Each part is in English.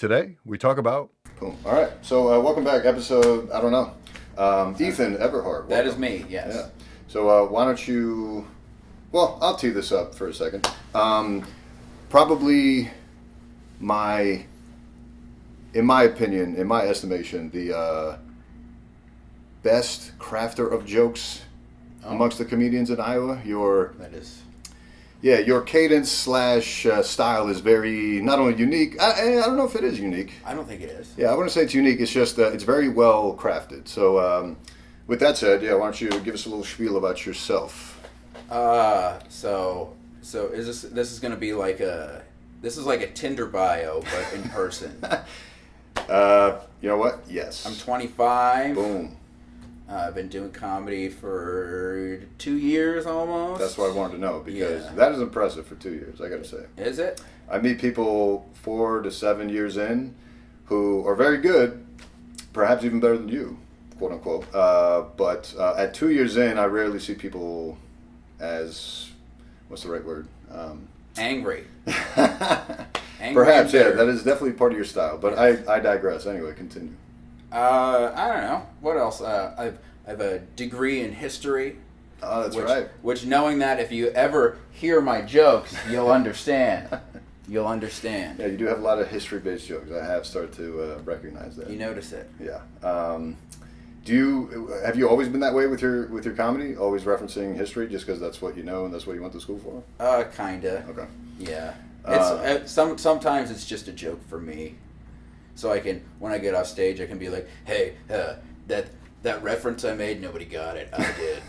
Today, we talk about. Cool. All right. So welcome back. Episode, I don't know. Ethan Everhart. That is Welcome. me, yes. Yeah. So why don't you... Well, I'll tee this up for a second. Probably in my opinion, in my estimation, the best crafter of jokes amongst the comedians in Iowa. That is... Yeah, your cadence slash style is very, not only unique, I don't know if it is unique. I don't think it is. Yeah, I wouldn't say it's unique, it's just, it's very well crafted. So, with that said, yeah, why don't you give us a little spiel about yourself? So is this is going to be like this is like a Tinder bio, but in person. You know what? Yes. I'm 25. Boom. I've been doing comedy for 2 years almost. That's what I wanted to know, because Yeah. that is impressive for 2 years, I gotta say. Is it? I meet people 4 to 7 years in who are very good, perhaps even better than you, quote unquote. But at 2 years in, I rarely see people as, what's the right word? Angry. Perhaps, yeah, bitter. that is definitely part of your style. But Yes. I digress. Anyway, continue. I don't know. What else? I have a degree in history. Oh, that's which, right. Which, knowing that if you ever hear my jokes, you'll understand. You'll understand. Yeah, you do have a lot of history-based jokes. I have started to recognize that. You notice it. Yeah. Have you always been that way with your comedy? Always referencing history just because that's what you know and that's what you went to school for? Kinda. Okay. Yeah. It's sometimes it's just a joke for me, so I can, when I get off stage, I can be like, "Hey, that reference I made, nobody got it. I did."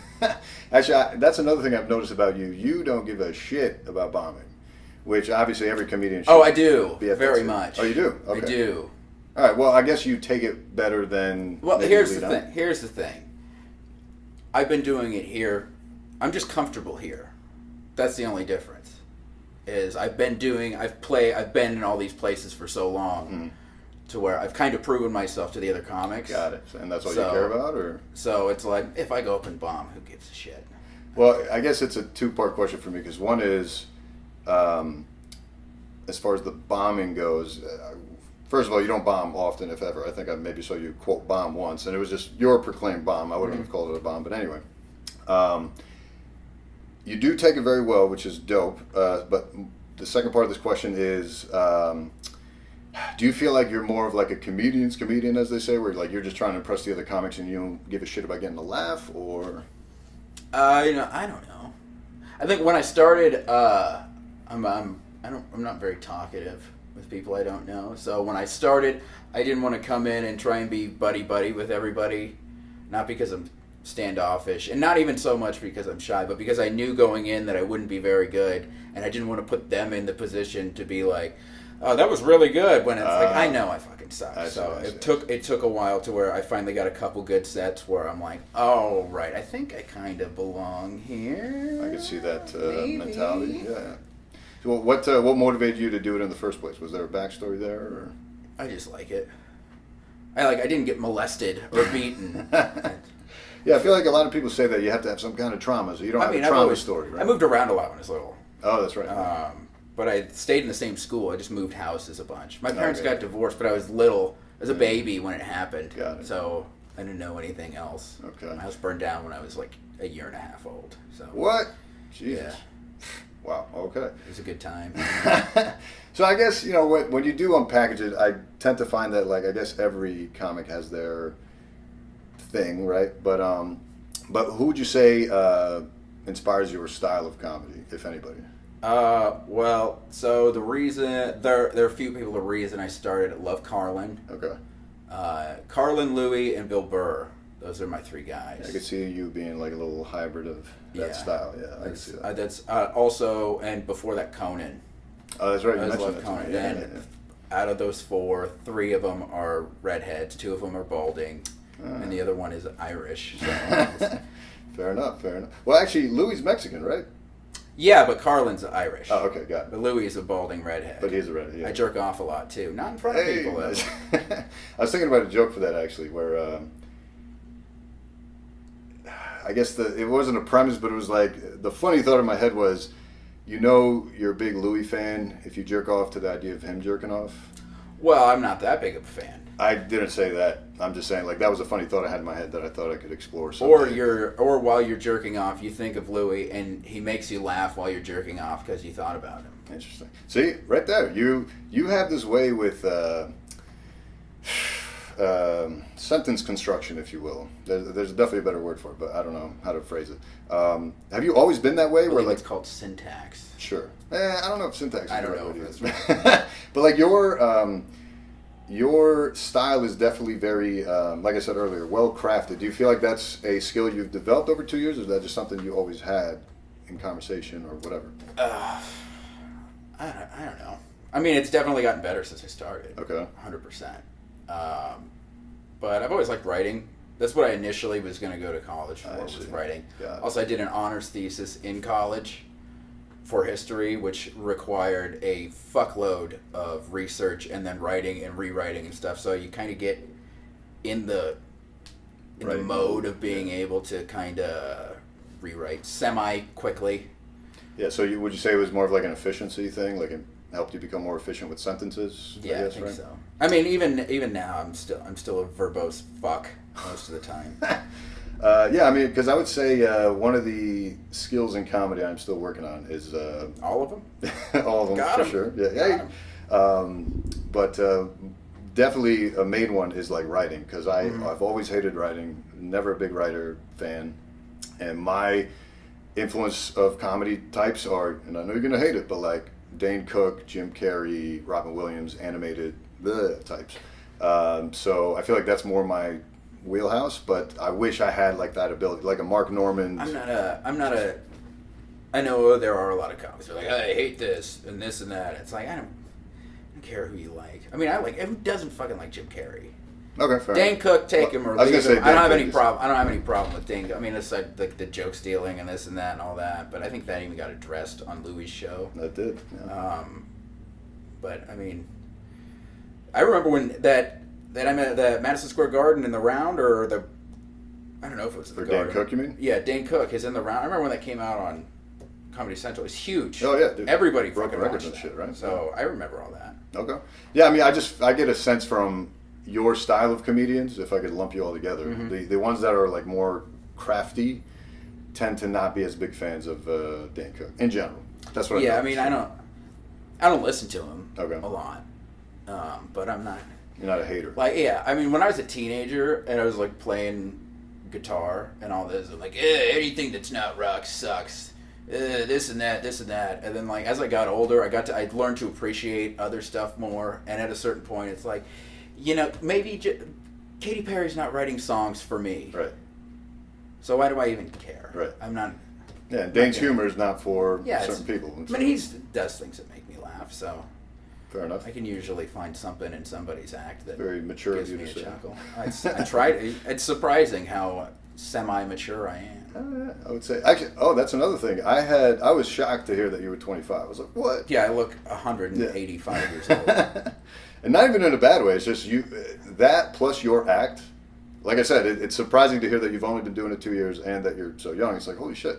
Actually, that's another thing I've noticed about you. You don't give a shit about bombing, which obviously every comedian should. Oh, I do. be at that Very too. much. Oh, you do? Okay. I do. All right. Well, I guess you take it better than. Well, maybe here's you the lead thing. on. Here's the thing. I've been doing it here. I'm just comfortable here. That's the only difference. I've been in all these places for so long, to where I've kind of proven myself to the other comics. Got it. And that's all you care about, or? So it's like, if I go up and bomb, who gives a shit? Well, I guess it's a two-part question for me, because one is, as far as the bombing goes, first of all, you don't bomb often, if ever. I think I maybe saw you quote bomb once, and it was just your proclaimed bomb. I wouldn't have called it a bomb, but anyway. You do take it very well, which is dope. But the second part of this question is, do you feel like you're more of like a comedian's comedian, as they say, where like you're just trying to impress the other comics and you don't give a shit about getting a laugh, or? I don't know. I think when I started, I'm not very talkative with people I don't know. So when I started, I didn't want to come in and try and be buddy with everybody, not because I'm standoffish, and not even so much because I'm shy, but because I knew going in that I wouldn't be very good, and I didn't want to put them in the position to be like, "Oh, that was really good," when it's like, I know I fucking suck. I see. It took a while to where I finally got a couple good sets where I'm like, "Oh, right, I think I kind of belong here." I could see that Maybe. mentality. Yeah. So what motivated you to do it in the first place? Was there a backstory there? Or? I just like it. I didn't get molested or beaten. Yeah, I feel like a lot of people say that you have to have some kind of trauma, so you don't have a trauma story, right? I moved around a lot when I was little. Oh, that's right. But I stayed in the same school. I just moved houses a bunch. My parents Okay. got divorced, but I was little. I was a baby when it happened. Got it. So I didn't know anything else. Okay. My house burned down when I was like a year and a half old. So What? Jesus. Yeah. Wow. Okay. It was a good time. So I guess, when you do unpackage it, I tend to find that, like, I guess every comic has their thing, right? But who would you say inspires your style of comedy, if anybody? Well, so the reason there are a few people. The reason I started, I love Carlin. Okay. Carlin, Louis, and Bill Burr. Those are my three guys. I could see you being like a little hybrid of that style. Yeah, I can see that. That's also, and before that, Conan. Oh, that's right. I You just mentioned love that. Conan. Yeah, And yeah. out of those four, 3 of them are redheads, 2 of them are balding, and the other one is Irish. So Fair enough. Well, actually, Louis Mexican, right? yeah, but Carlin's Irish. Oh, okay, got it. But Louis is a balding redhead. But he's a redhead, yeah. I jerk off a lot too. Not in front of Hey, people though. nice. I was thinking about a joke for that, actually, where I guess it wasn't a premise, but it was like, the funny thought in my head was, you're a big Louis fan if you jerk off to the idea of him jerking off. Well, I'm not that big of a fan. I didn't say that. I'm just saying, like, that was a funny thought I had in my head that I thought I could explore someday. Or while you're jerking off, you think of Louis, and he makes you laugh while you're jerking off because you thought about him. Interesting. See, right there, you have this way with sentence construction, if you will. There's definitely a better word for it, but I don't know how to phrase it. Have you always been that way? I where believe like it's called syntax. Sure. I don't know if syntax. I is don't the right know way if to that's use it. But like your style is definitely very, like I said earlier, well crafted. Do you feel like that's a skill you've developed over 2 years, or is that just something you always had in conversation or whatever? I don't know. I mean, it's definitely gotten better since I started. Okay. 100%. But I've always liked writing. That's what I initially was going to go to college for, was writing. Also, I did an honors thesis in college for history, which required a fuckload of research and then writing and rewriting and stuff. So you kind of get in the mode of being able to kind of rewrite semi-quickly. Yeah, so would you say it was more of like an efficiency thing? Like it helped you become more efficient with sentences? Yeah, I think so. I mean, even now, I'm still a verbose fuck most of the time. Yeah, I mean, because I would say one of the skills in comedy I'm still working on is all of them. all of them Got for 'em. sure. Yeah, but definitely a main one is like writing, because I've always hated writing. Never a big writer fan, and my influence of comedy types are, and I know you're gonna hate it, but like Dane Cook, Jim Carrey, Robin Williams, animated types. So I feel like that's more my wheelhouse, but I wish I had like that ability, like a Mark Norman. I know there are a lot of comics who are like, I hate this and this and that. It's like, I don't care who you like. I mean, who doesn't fucking like Jim Carrey? Okay, fair. Dane Cook, take him or leave him. I don't have any problem. I don't have any problem with Dane. I mean, it's like the joke stealing and this and that and all that. But I think that even got addressed on Louis' show. That did. Yeah. But I mean, I remember when that I'm at the Madison Square Garden in the round, or I don't know if it was the Garden. Dane Cook, you mean? Yeah, Dane Cook is in the round. I remember when that came out on Comedy Central. It's huge. Oh yeah, dude. Everybody broke fucking records watched and that. shit, right? So I remember all that. Okay. Yeah, I mean, I get a sense from your style of comedians, if I could lump you all together. Mm-hmm. The ones that are like more crafty tend to not be as big fans of Dane Cook in general. That's what. Yeah, I mean, I don't listen to him a lot, but I'm not. You're not a hater. Like, yeah, I mean, when I was a teenager and I was like playing guitar and all this, I'm like, anything that's not rock sucks. This and that, and then like as I got older, I learned to appreciate other stuff more. And at a certain point, it's like, maybe Katy Perry's not writing songs for me. Right. So why do I even care? Right. I'm not. Yeah, and Dane's humor is not for certain people. I mean, he does things that make me laugh, so. Fair enough. I can usually find something in somebody's act that very mature gives of me you a to say. chuckle. I tried. It's surprising how semi-mature I am. I would say, actually, that's another thing. I was shocked to hear that you were 25. I was like, what? Yeah, I look 185 years old. And not even in a bad way. It's just that plus your act. Like I said, it's surprising to hear that you've only been doing it 2 years and that you're so young. It's like, holy shit,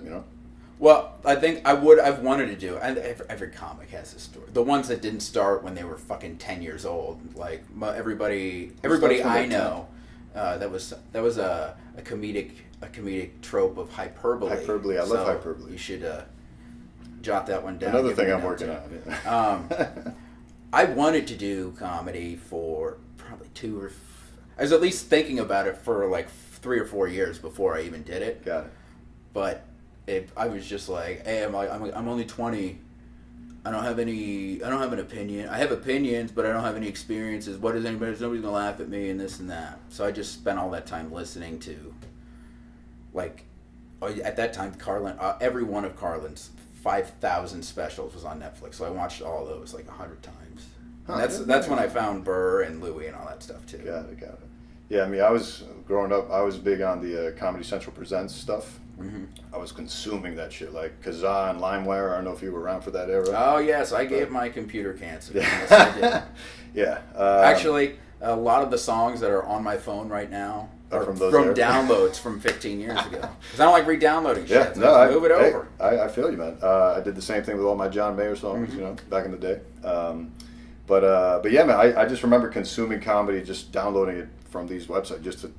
Well, I think I've wanted to do, and every comic has this story. The ones that didn't start when they were fucking 10 years old, like everybody I know, that was a comedic trope of hyperbole. Hyperbole, I love hyperbole. You should jot that one down. Another thing I'm working on. Yeah. I wanted to do comedy for probably I was at least thinking about it for like 3 or 4 years before I even did it. Got it. But I was just like, hey, I'm only 20. I don't have an opinion. I have opinions, but I don't have any experiences. Nobody's gonna laugh at me and this and that. So I just spent all that time listening to, like, at that time, every one of Carlin's 5,000 specials was on Netflix. So I watched all of those like 100 times. Huh, that's when I found Burr and Louis and all that stuff too. Got it. Yeah, I mean, growing up, I was big on the Comedy Central Presents stuff. Mm-hmm. I was consuming that shit, like Kazaa and LimeWire. I don't know if you were around for that era. Oh, yes, I gave my computer cancer. Yes, I did. Yeah. Actually, a lot of the songs that are on my phone right now are from downloads from 15 years ago. Because I don't like re-downloading shit. Yeah, So I move it over. I feel you, man. I did the same thing with all my John Mayer songs, back in the day. But yeah, man, I just remember consuming comedy, just downloading it from these websites just to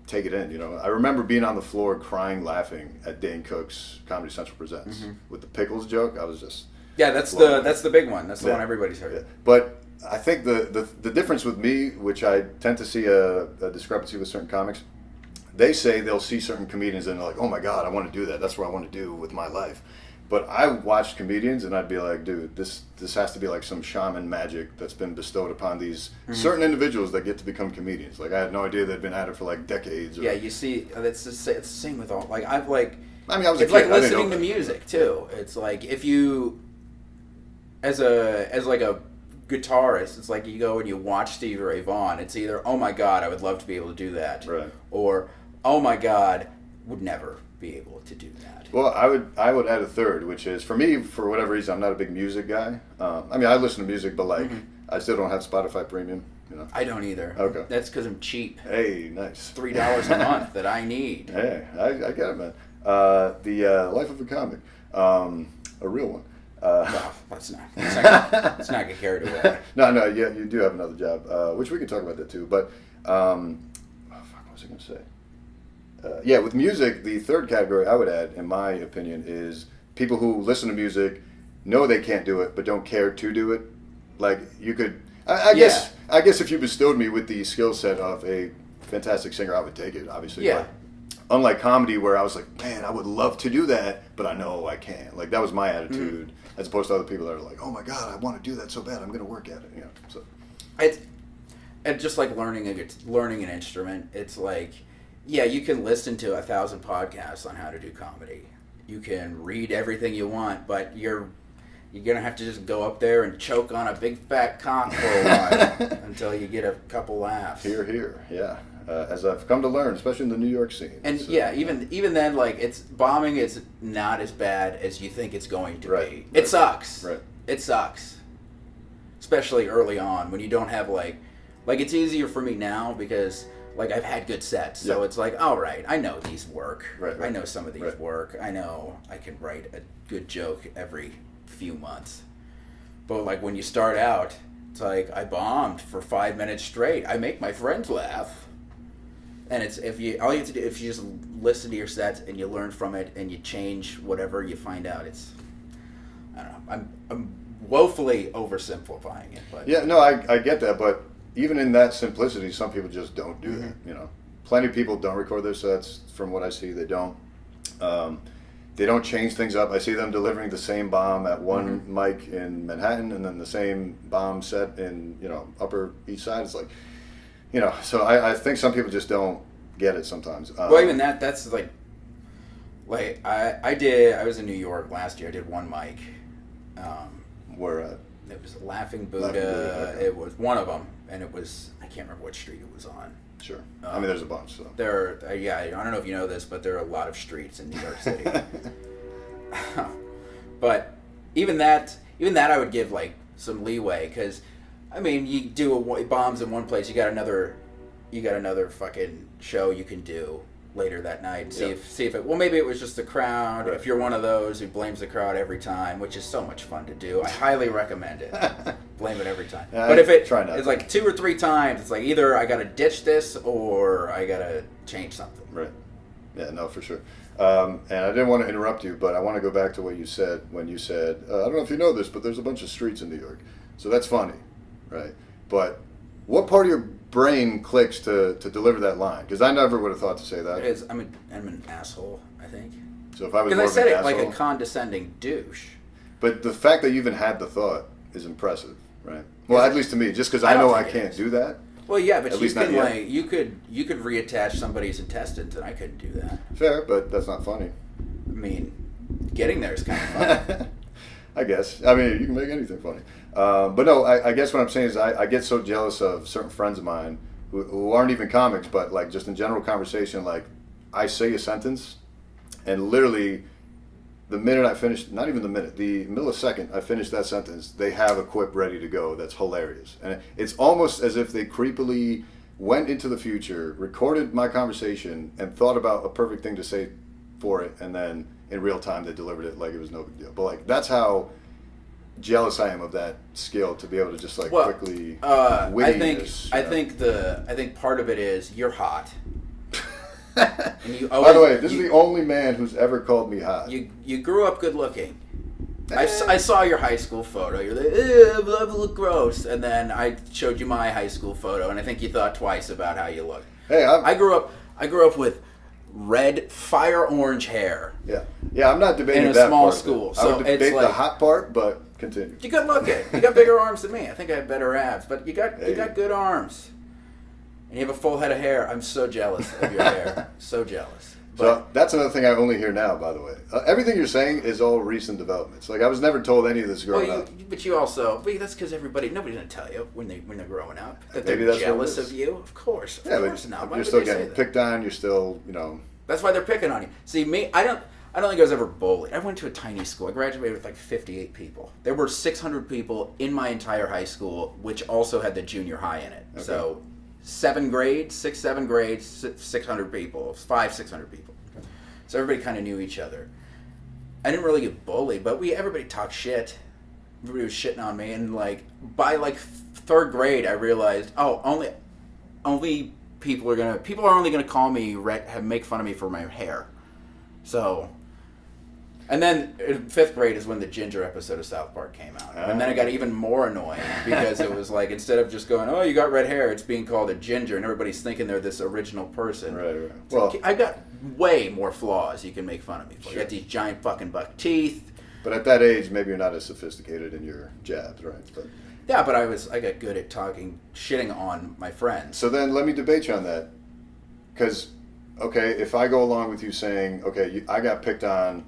take it in. You know, I remember being on the floor crying, laughing at Dane Cook's Comedy Central Presents with the pickles joke. I was just that's the big one. That's the one everybody's heard. Yeah. But I think the difference with me, which I tend to see a discrepancy with certain comics, they say they'll see certain comedians and they're like, oh my God, I want to do that. That's what I want to do with my life. But I watched comedians and I'd be like, dude, this has to be like some shaman magic that's been bestowed upon these certain individuals that get to become comedians. Like I had no idea they'd been at it for like decades. Or, yeah, you see, it's the same with all. Like I was a it's kid. like listening to music too. It's like if you, as like a guitarist, it's like you go and you watch Stevie Ray Vaughan. It's either, oh my God, I would love to be able to do that, right, or oh my God, would never be able to do that. Well, I would add a third, which is, for me, for whatever reason, I'm not a big music guy. I mean, I listen to music, but like, I still don't have Spotify Premium. You know? I don't either. Okay. That's because I'm cheap. Hey, nice. $3 a month that I need. Hey, I get it, man. The Life of a Comic, a real one. No, let's not get carried away. No, yeah, you do have another job, which we can talk about that too. But, what was I going to say? Yeah, with music, the third category I would add, in my opinion, is people who listen to music, know they can't do it, but don't care to do it. Like, you could, I guess if you bestowed me with the skill set of a fantastic singer, I would take it, obviously. Yeah. But unlike comedy, where I was like, man, I would love to do that, but I know I can't. Like, that was my attitude, as opposed to other people that are like, oh my God, I want to do that so bad, I'm going to work at it. You know, so. It's just like learning an instrument. It's like, yeah, you can listen to 1,000 podcasts on how to do comedy. You can read everything you want, but you're gonna have to just go up there and choke on a big fat cock for a while until you get a couple laughs. Here, yeah. As I've come to learn, especially in the New York scene. And yeah, even then, like bombing is not as bad as you think it's going to be. Right. It sucks. Right. It sucks, especially early on when you don't have like it's easier for me now because. Like, I've had good sets, so it's like, all right, I know these work. Right. I know some of these work. I know I can write a good joke every few months. But, like, when you start out, it's like, I bombed for 5 minutes straight. I make my friends laugh. And it's, all you have to do, if you just listen to your sets and you learn from it and you change whatever you find out, it's, I don't know, I'm woefully oversimplifying it. But yeah, no, I get that, but even in that simplicity, some people just don't do that. You know, plenty of people don't record their sets. From what I see, they don't. They don't change things up. I see them delivering the same bomb at one mic in Manhattan, and then the same bomb set in Upper East Side. It's like, so I think some people just don't get it sometimes. Well, even that's like I was in New York last year. I did one mic. Where at? It was Laughing Buddha. Okay. It was one of them, and it was, I can't remember what street it was on. Sure. I mean, there's a bunch. So. I don't know if you know this, but there are a lot of streets in New York City. But even that I would give like some leeway, because I mean, you do bombs in one place, you got another fucking show you can do later that night. See if it. Well, maybe it was just the crowd. Right. If you're one of those who blames the crowd every time, which is so much fun to do, I highly recommend it. Blame it every time. But if it's like 2 or 3 times, it's like either I gotta ditch this or I gotta change something. Right. Yeah. No, for sure. And I didn't want to interrupt you, but I want to go back to what you said when you said, I don't know if you know this, but there's a bunch of streets in New York, so that's funny, right? But what part of your brain clicks to deliver that line? Because I never would have thought to say that. It is. I'm an asshole, I think. So if I was, because I said it asshole, like a condescending douche. But the fact that you even had the thought is impressive, right? Well, at least to me, just because I know I can't do that. Well, yeah, but you can you could reattach somebody's intestines, and I couldn't do that. Fair, but that's not funny. I mean, getting there is kind of funny. I guess. I mean, you can make anything funny. But no, I guess what I'm saying is I get so jealous of certain friends of mine who aren't even comics, but like just in general conversation, like I say a sentence and literally the minute I finish, not even the minute, the millisecond I finish that sentence, they have a quip ready to go that's hilarious. And it's almost as if they creepily went into the future, recorded my conversation, and thought about a perfect thing to say for it, and then in real time they delivered it like it was no big deal. But like that's how jealous I am of that skill to be able to just like Well, quickly. I think part of it is you're hot. And you By the way, this is the only man who's ever called me hot. You grew up good looking. I saw your high school photo. You're like, I look gross. And then I showed you my high school photo, and I think you thought twice about how you look. Hey, I grew up with red, fire orange hair. Yeah. I'm not debating in a that small part school. I So would it's debate like the hot part, but continue. you're good looking. You got bigger arms than me. I think I have better abs, but you got good arms. And you have a full head of hair. I'm so jealous of your hair. So jealous. So that's another thing I only hear now, by the way. Everything you're saying is all recent developments. Like I was never told any of this growing up. But you also, that's because nobody's going to tell you when they're growing up that Maybe they're that's jealous what it is. of you. Of course, Yeah, course not. Why you're would still they say getting that? picked on. You're still, That's why they're picking on you. See, me, I don't think I was ever bullied. I went to a tiny school. I graduated with like 58 people. There were 600 people in my entire high school, which also had the junior high in it. Okay. So 7 grades, 600 people, 600 people. So everybody kind of knew each other. I didn't really get bullied, but everybody talked shit. Everybody was shitting on me, and like by like 3rd grade, I realized, only people are only gonna call me make fun of me for my hair. So, and then in 5th grade is when the Ginger episode of South Park came out, and then it got even more annoying because it was like instead of just going, "Oh, you got red hair," it's being called a ginger, and everybody's thinking they're this original person. Right. Well, I got way more flaws you can make fun of me for. Sure. I got these giant fucking buck teeth. But at that age, maybe you're not as sophisticated in your jabs, right? But Yeah, but I got good at shitting on my friends. so then let me debate you on that. Because, okay, if I go along with you saying, okay, I got picked on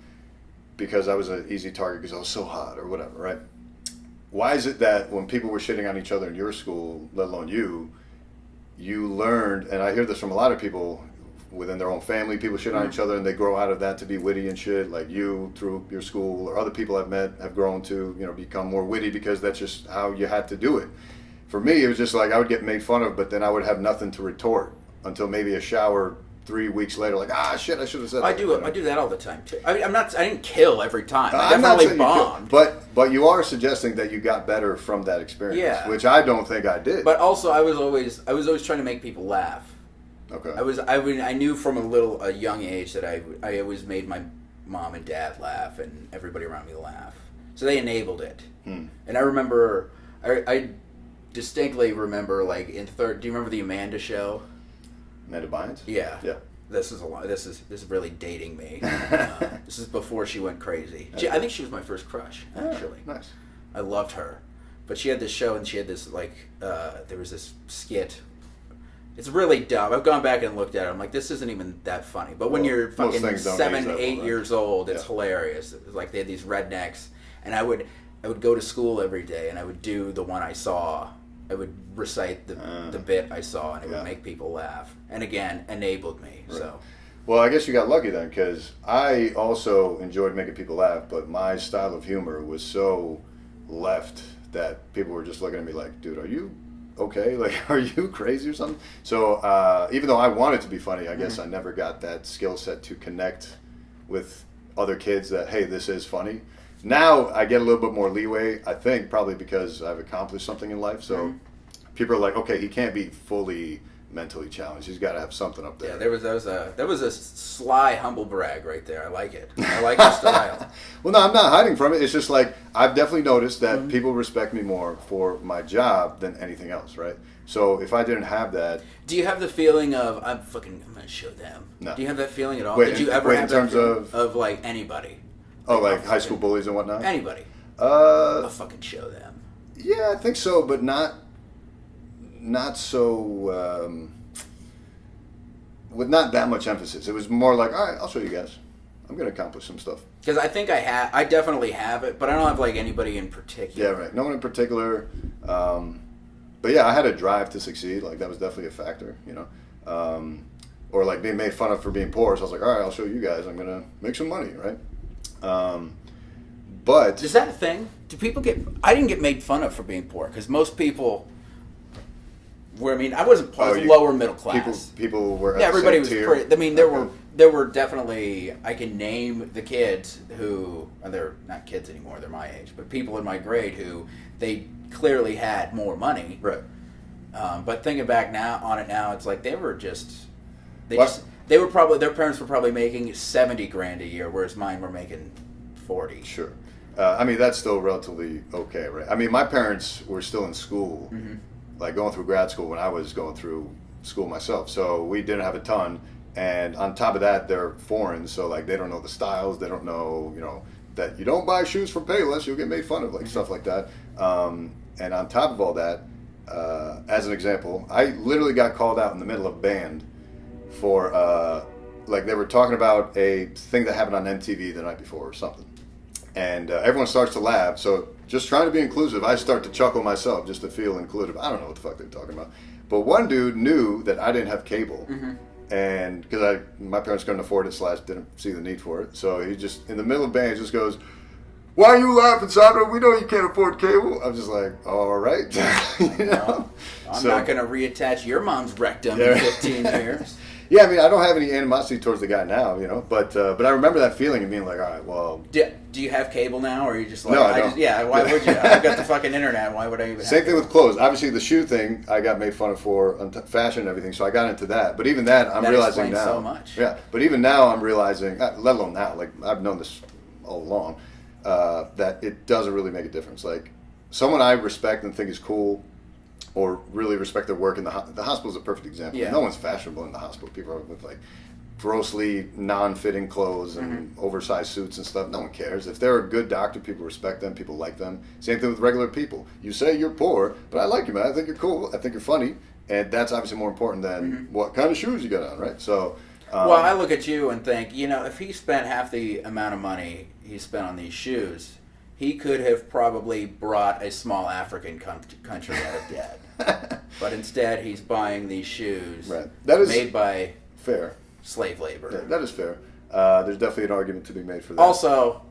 because I was an easy target because I was so hot or whatever, right? Why is it that when people were shitting on each other in your school, let alone you learned, and I hear this from a lot of people within their own family, people shit on each other and they grow out of that to be witty and shit, like you through your school or other people I've met have grown to, become more witty because that's just how you had to do it. For me, it was just like I would get made fun of, but then I would have nothing to retort until maybe a shower 3 weeks later, like, shit, I should have said that. I do that all the time too. I didn't kill every time. I I'm not definitely saying you bombed. killed, but you are suggesting that you got better from that experience, Yeah. which I don't think I did. But also, I was always trying to make people laugh. Okay. I knew from a young age that I always made my mom and dad laugh and everybody around me laugh. So they enabled it. And I remember, I distinctly remember, like in 3rd. Do you remember the Amanda Show? Amanda Bynes? Yeah. Yeah. This is really dating me. This is before she went crazy. I think she was my first crush, actually. Nice. I loved her, but she had this show and she had this there was this skit. It's really dumb. I've gone back and looked at it. I'm like, this isn't even that funny. But when you're fucking 7, 8 years old, it's hilarious. It was like they had these rednecks, and I would go to school every day, and I would do the one I saw. I would recite the bit I saw, and it would make people laugh. And again, enabled me. Right. So, well, I guess you got lucky then, because I also enjoyed making people laugh, but my style of humor was so left that people were just looking at me like, dude, are you okay? Like, are you crazy or something? So even though I wanted to be funny, I guess I never got that skill set to connect with other kids that, hey, this is funny. Now I get a little bit more leeway, I think, probably because I've accomplished something in life. So people are like, okay, he can't be fully mentally challenged. He's got to have something up there. Yeah, that was a sly humble brag right there. I like it. I like your style. Well, no, I'm not hiding from it. It's just like I've definitely noticed that people respect me more for my job than anything else, right? So if I didn't have that, do you have the feeling of I'm gonna show them? No. Do you have that feeling at all? Wait, Did you ever have in terms that of like anybody? Oh, like high school bullies and whatnot? Anybody. I'll fucking show them. Yeah, I think so, but not so, with not that much emphasis. It was more like, all right, I'll show you guys. I'm going to accomplish some stuff. Because I think I definitely have it, but I don't have like anybody in particular. Yeah, right. No one in particular. But yeah, I had a drive to succeed. Like that was definitely a factor, or like being made fun of for being poor. So I was like, all right, I'll show you guys. I'm going to make some money, right? But is that a thing? Do people I didn't get made fun of for being poor because most people were. I mean, I wasn't lower middle class. People were. Yeah, everybody was. tier. There were there were definitely, I can name the kids who, they're not kids anymore, they're my age, but people in my grade who they clearly had more money. Right. But thinking back now, it's like they were What? they were probably, their parents were probably making 70 grand a year, whereas mine were making 40. Sure. I mean, that's still relatively okay, right? I mean, my parents were still in school, like going through grad school when I was going through school myself. So we didn't have a ton. And on top of that, they're foreign. So, like, they don't know the styles. They don't know, that you don't buy shoes from Payless. You'll get made fun of, like, stuff like that. And on top of all that, as an example, I literally got called out in the middle of band for, like, they were talking about a thing that happened on MTV the night before or something. And everyone starts to laugh. So just trying to be inclusive, I start to chuckle myself just to feel included. I don't know what the fuck they're talking about. But one dude knew that I didn't have cable. And because my parents couldn't afford it / didn't see the need for it. So he just, in the middle of band, just goes, "Why are you laughing, Sandra? We know you can't afford cable." I'm just like, all right. I'm not going to reattach your mom's rectum in 15 years. Yeah, I mean, I don't have any animosity towards the guy now, but I remember that feeling and being like, all right, well. Do you have cable now, or are you just like, no, I don't. Why would you? I've got the fucking internet. Why would I even? Same thing with clothes. Obviously, the shoe thing I got made fun of for fashion and everything, so I got into that. But even that, I'm realizing now. So much. Yeah, but even now, I'm realizing, let alone now, like I've known this all along, that it doesn't really make a difference. Like someone I respect and think is cool, or really respect their work in the hospital is a perfect example. Yeah. No one's fashionable in the hospital. People are with like grossly non-fitting clothes and oversized suits and stuff. No one cares. If they're a good doctor, people respect them. People like them. Same thing with regular people. You say you're poor, but I like you, man. I think you're cool. I think you're funny. And that's obviously more important than what kind of shoes you got on, right? So, well, I look at you and think, if he spent half the amount of money he spent on these shoes, he could have probably brought a small African country out of debt. But instead, he's buying these shoes that is made by fair slave labor. Yeah, that is fair. There's definitely an argument to be made for that. Also,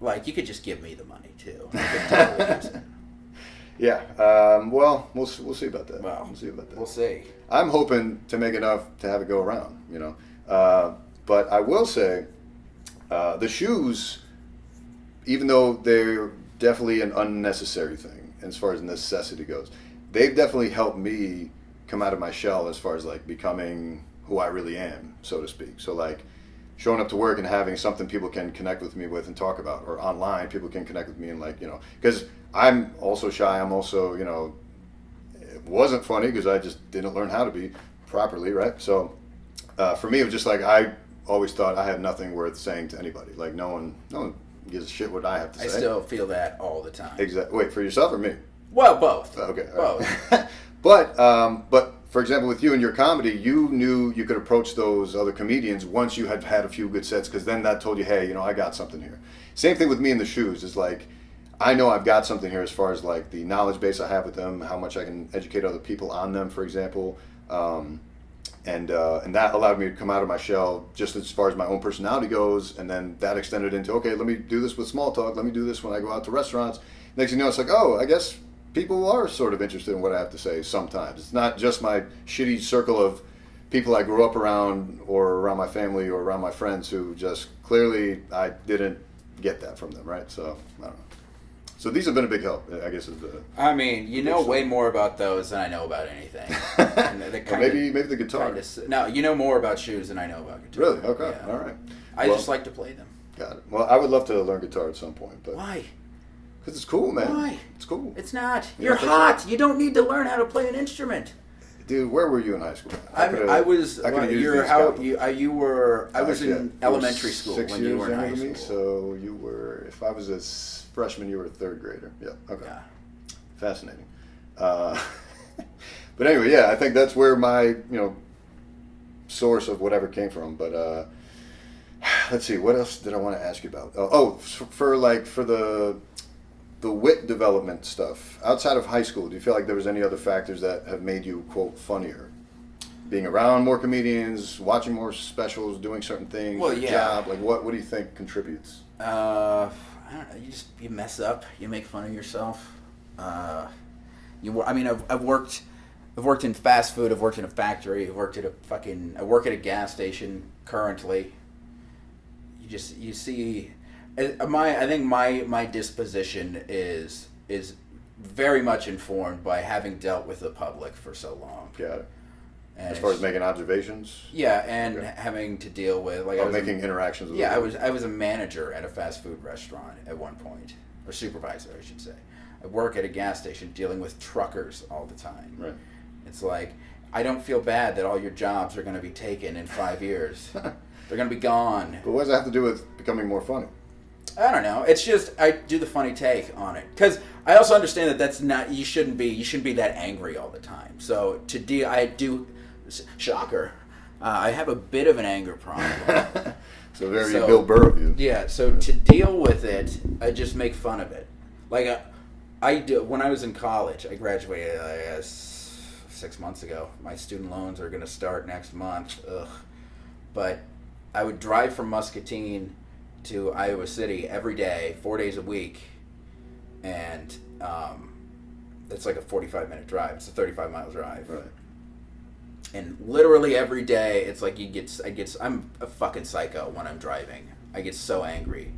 like, you could just give me the money, too. I could totally use it. Yeah. Well, we'll see about that. Well, we'll see about that. We'll see. I'm hoping to make enough to have it go around, But I will say, the shoes, even though they're definitely an unnecessary thing as far as necessity goes, they've definitely helped me come out of my shell as far as like becoming who I really am, so to speak. So like showing up to work and having something people can connect with me with and talk about, or online people can connect with me and like, because I'm also shy. I'm also, it wasn't funny because I just didn't learn how to be properly, right? So for me, it was just like I always thought I had nothing worth saying to anybody. Like no one gives a shit what I have to say. I still feel that all the time. Exactly. Wait, for yourself or me? Well, both. Okay. Both. Right. But for example, with you and your comedy, you knew you could approach those other comedians once you had had a few good sets, because then that told you, hey, I got something here. Same thing with me in the shoes. It's like, I know I've got something here as far as like the knowledge base I have with them, how much I can educate other people on them, for example. And that allowed me to come out of my shell just as far as my own personality goes, and then that extended into, okay, let me do this with small talk, let me do this when I go out to restaurants. Next thing you know, it's like, oh, I guess people are sort of interested in what I have to say sometimes. It's not just my shitty circle of people I grew up around, or around my family, or around my friends who just clearly I didn't get that from them, right? So, I don't know. So these have been a big help, I guess. I mean, you know way more about those than I know about anything. And maybe the guitar. No, you know more about shoes than I know about guitar. Really? Okay. Yeah. All right. I just like to play them. Got it. Well, I would love to learn guitar at some point. But why? Because it's cool, man. Why? It's cool. It's not. You're hot. You don't need to learn how to play an instrument. Dude, where were you in high school? I was in elementary school 6 when you were in high school. So you were, if I was a freshman, you were a third grader. Yeah. Okay. Yeah. Fascinating. But anyway, yeah, I think that's where my source of whatever came from. But let's see, what else did I want to ask you about? For the wit development stuff outside of high school, do you feel like there was any other factors that have made you, quote, funnier? Being around more comedians, watching more specials, doing certain things, your job, like what do you think contributes? I don't know. You mess up, you make fun of yourself. I've worked I've worked in fast food. I've worked in a factory. I work at a gas station currently. You see, I think my disposition is very much informed by having dealt with the public for so long. Got it. And as far as making observations? Yeah, and having to deal with making interactions with I was a manager at a fast food restaurant at one point, or supervisor, I should say. I work at a gas station dealing with truckers all the time. Right. It's like, I don't feel bad that all your jobs are going to be taken in 5 years. They're going to be gone. But what does that have to do with becoming more funny? I don't know. It's just I do the funny take on it because I also understand that that's not you shouldn't be that angry all the time. So I do. Shocker. I have a bit of an anger problem. So Bill Burr of you. Yeah. So to deal with it, I just make fun of it. Like I do. When I was in college, I graduated 6 months ago. My student loans are going to start next month. Ugh. But I would drive from Muscatine to Iowa City every day, 4 days a week, and it's like a 45-minute drive. It's a 35-mile drive. Right. And literally every day, it's like I'm a fucking psycho when I'm driving. I get so angry.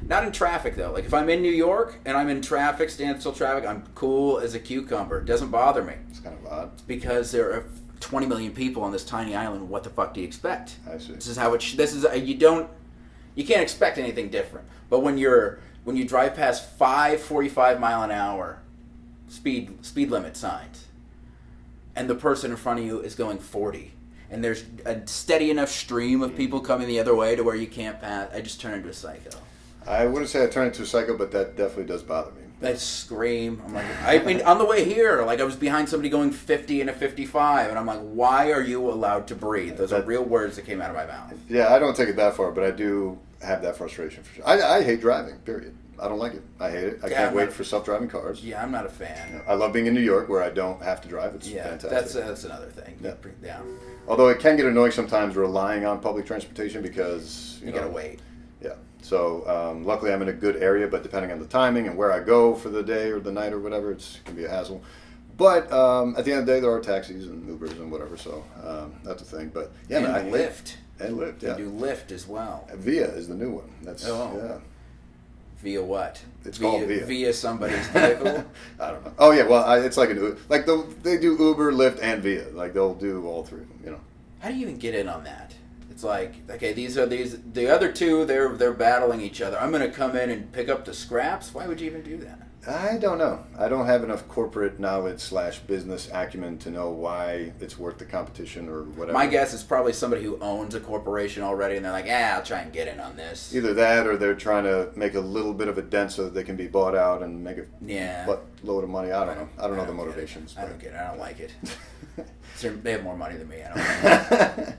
Not in traffic, though. Like, if I'm in New York and I'm in traffic, standstill traffic, I'm cool as a cucumber. It doesn't bother me. It's kind of odd. It's because there are 20 million people on this tiny island. What the fuck do you expect? I see. This is how you can't expect anything different. But when you drive past 45 mile an hour speed limit signs, and the person in front of you is going 40, and there's a steady enough stream of people coming the other way to where you can't pass, I just turn into a psycho. I wouldn't say I turn into a psycho, but that definitely does bother me. I scream. I'm like, I mean, on the way here, like I was behind somebody going 50 and a 55, and I'm like, why are you allowed to breathe? Those are real words that came out of my mouth. Yeah, I don't take it that far, but I do have that frustration for sure. I hate driving, period. I don't like it. I hate it. I can't wait for self-driving cars. Yeah, I'm not a fan. You know, I love being in New York where I don't have to drive. It's fantastic. That's another thing. Yeah. Although it can get annoying sometimes relying on public transportation because you gotta wait. Yeah. So luckily I'm in a good area, but depending on the timing and where I go for the day or the night or whatever, it can be a hassle. But at the end of the day, there are taxis and Ubers and whatever, so that's a thing. But yeah, and Lyft. And Lyft, yeah. You do Lyft as well. Via is the new one. Yeah. Via what? It's called Via. Via somebody's vehicle? I don't know. Oh yeah, well it's like like they do Uber, Lyft, and Via. Like they'll do all three of them. You know. How do you even get in on that? It's like, okay, the other two, they're battling each other. I'm going to come in and pick up the scraps. Why would you even do that? I don't know. I don't have enough corporate knowledge / business acumen to know why it's worth the competition or whatever. My guess is probably somebody who owns a corporation already, and they're like, I'll try and get in on this. Either that, or they're trying to make a little bit of a dent so that they can be bought out and make a load of money. I don't know. I don't know the motivations. I don't get it. I don't like it. They have more money than me. I don't like it.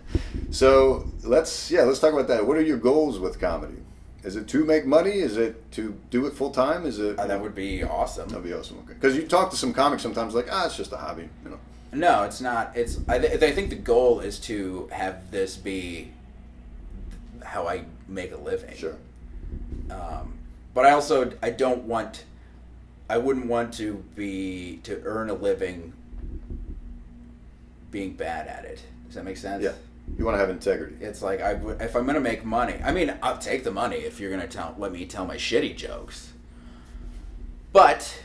So let's talk about that. What are your goals with comedy? Is it to make money? Is it to do it full time? Is it? That would be awesome. That'd be awesome. Okay, because you talk to some comics sometimes, like, it's just a hobby, you know. No, it's not. It's. I think the goal is to have this be how I make a living. Sure. But I wouldn't want to earn a living being bad at it. Does that make sense? Yeah. You want to have integrity. It's like if I'm going to make money. I mean, I'll take the money if you're going to let me tell my shitty jokes. But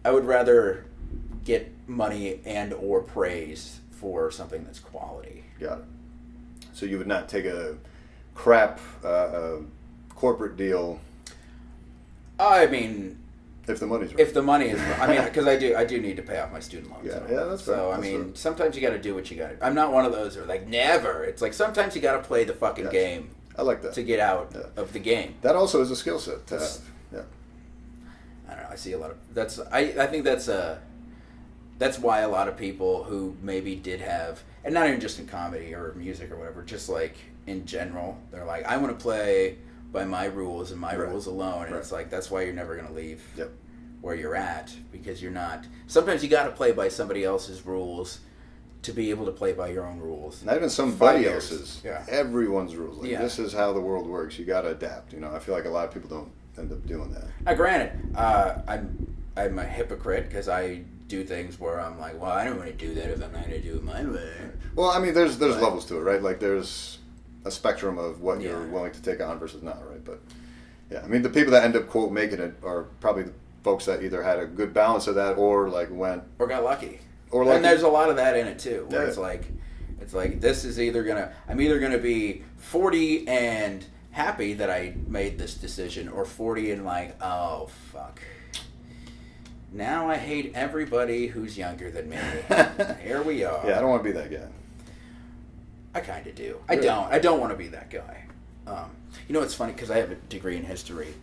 I would rather get money and or praise for something that's quality. Got it. So you would not take a crap corporate deal. I mean, if the money's right. If the money is, I mean, because I do need to pay off my student loans. Yeah, that's fair. So I mean, sometimes you got to do what you got to. I'm not one of those who are like never. It's like sometimes you got to play the fucking game. I like that to get out of the game. That also is a skill set to have. Yeah. I don't know. I see a lot of that's. I think that's why a lot of people who maybe did have, and not even just in comedy or music or whatever, just like in general, they're like, I want to play by my rules and my rules alone, and it's like that's why you're never going to leave where you're at, because you're not. Sometimes you got to play by somebody else's rules to be able to play by your own rules. Not even somebody else's. Yeah. Everyone's rules. Like, this is how the world works. You got to adapt. You know, I feel like a lot of people don't end up doing that. Now, granted, I'm a hypocrite because I do things where I'm like, well, I don't want to do that if I'm not going to do it my way. Well, I mean, there's levels to it, right? Like there's a spectrum of what you're willing to take on versus not, right? But yeah, I mean, the people that end up quote making it are probably the folks that either had a good balance of that or like went or got lucky. Or lucky. And there's a lot of that in it too, where Yeah. it's like this is I'm either gonna be 40 and happy that I made this decision, or 40 and like, oh fuck. Now I hate everybody who's younger than me. Here we are. Yeah, I don't want to be that guy. I kind of do. Really? I don't want to be that guy. You know, it's funny because I have a degree in history,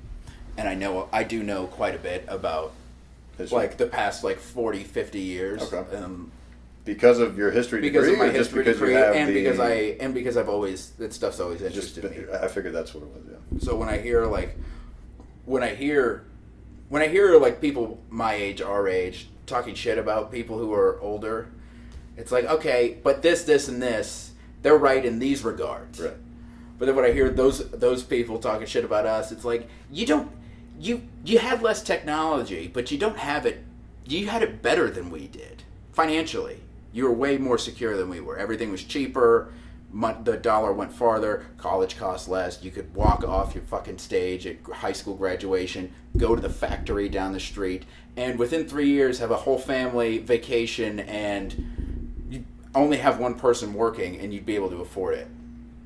and I do know quite a bit about History. like the past like 40, 50 years. Okay. Because of your history degree, because of my or just history because degree, you have because I've always that stuff's always interested me. I figured that's what it was. Yeah. So when I hear like people my age, our age, talking shit about people who are older, it's like, okay, but this, and this, they're right in these regards. Right. But then when I hear those people talking shit about us, it's like, you had less technology, but you don't have it. You had it better than we did financially. You were way more secure than we were. Everything was cheaper. The dollar went farther. College cost less. You could walk off your fucking stage at high school graduation, go to the factory down the street, and within 3 years have a whole family vacation, and you only have one person working, and you'd be able to afford it.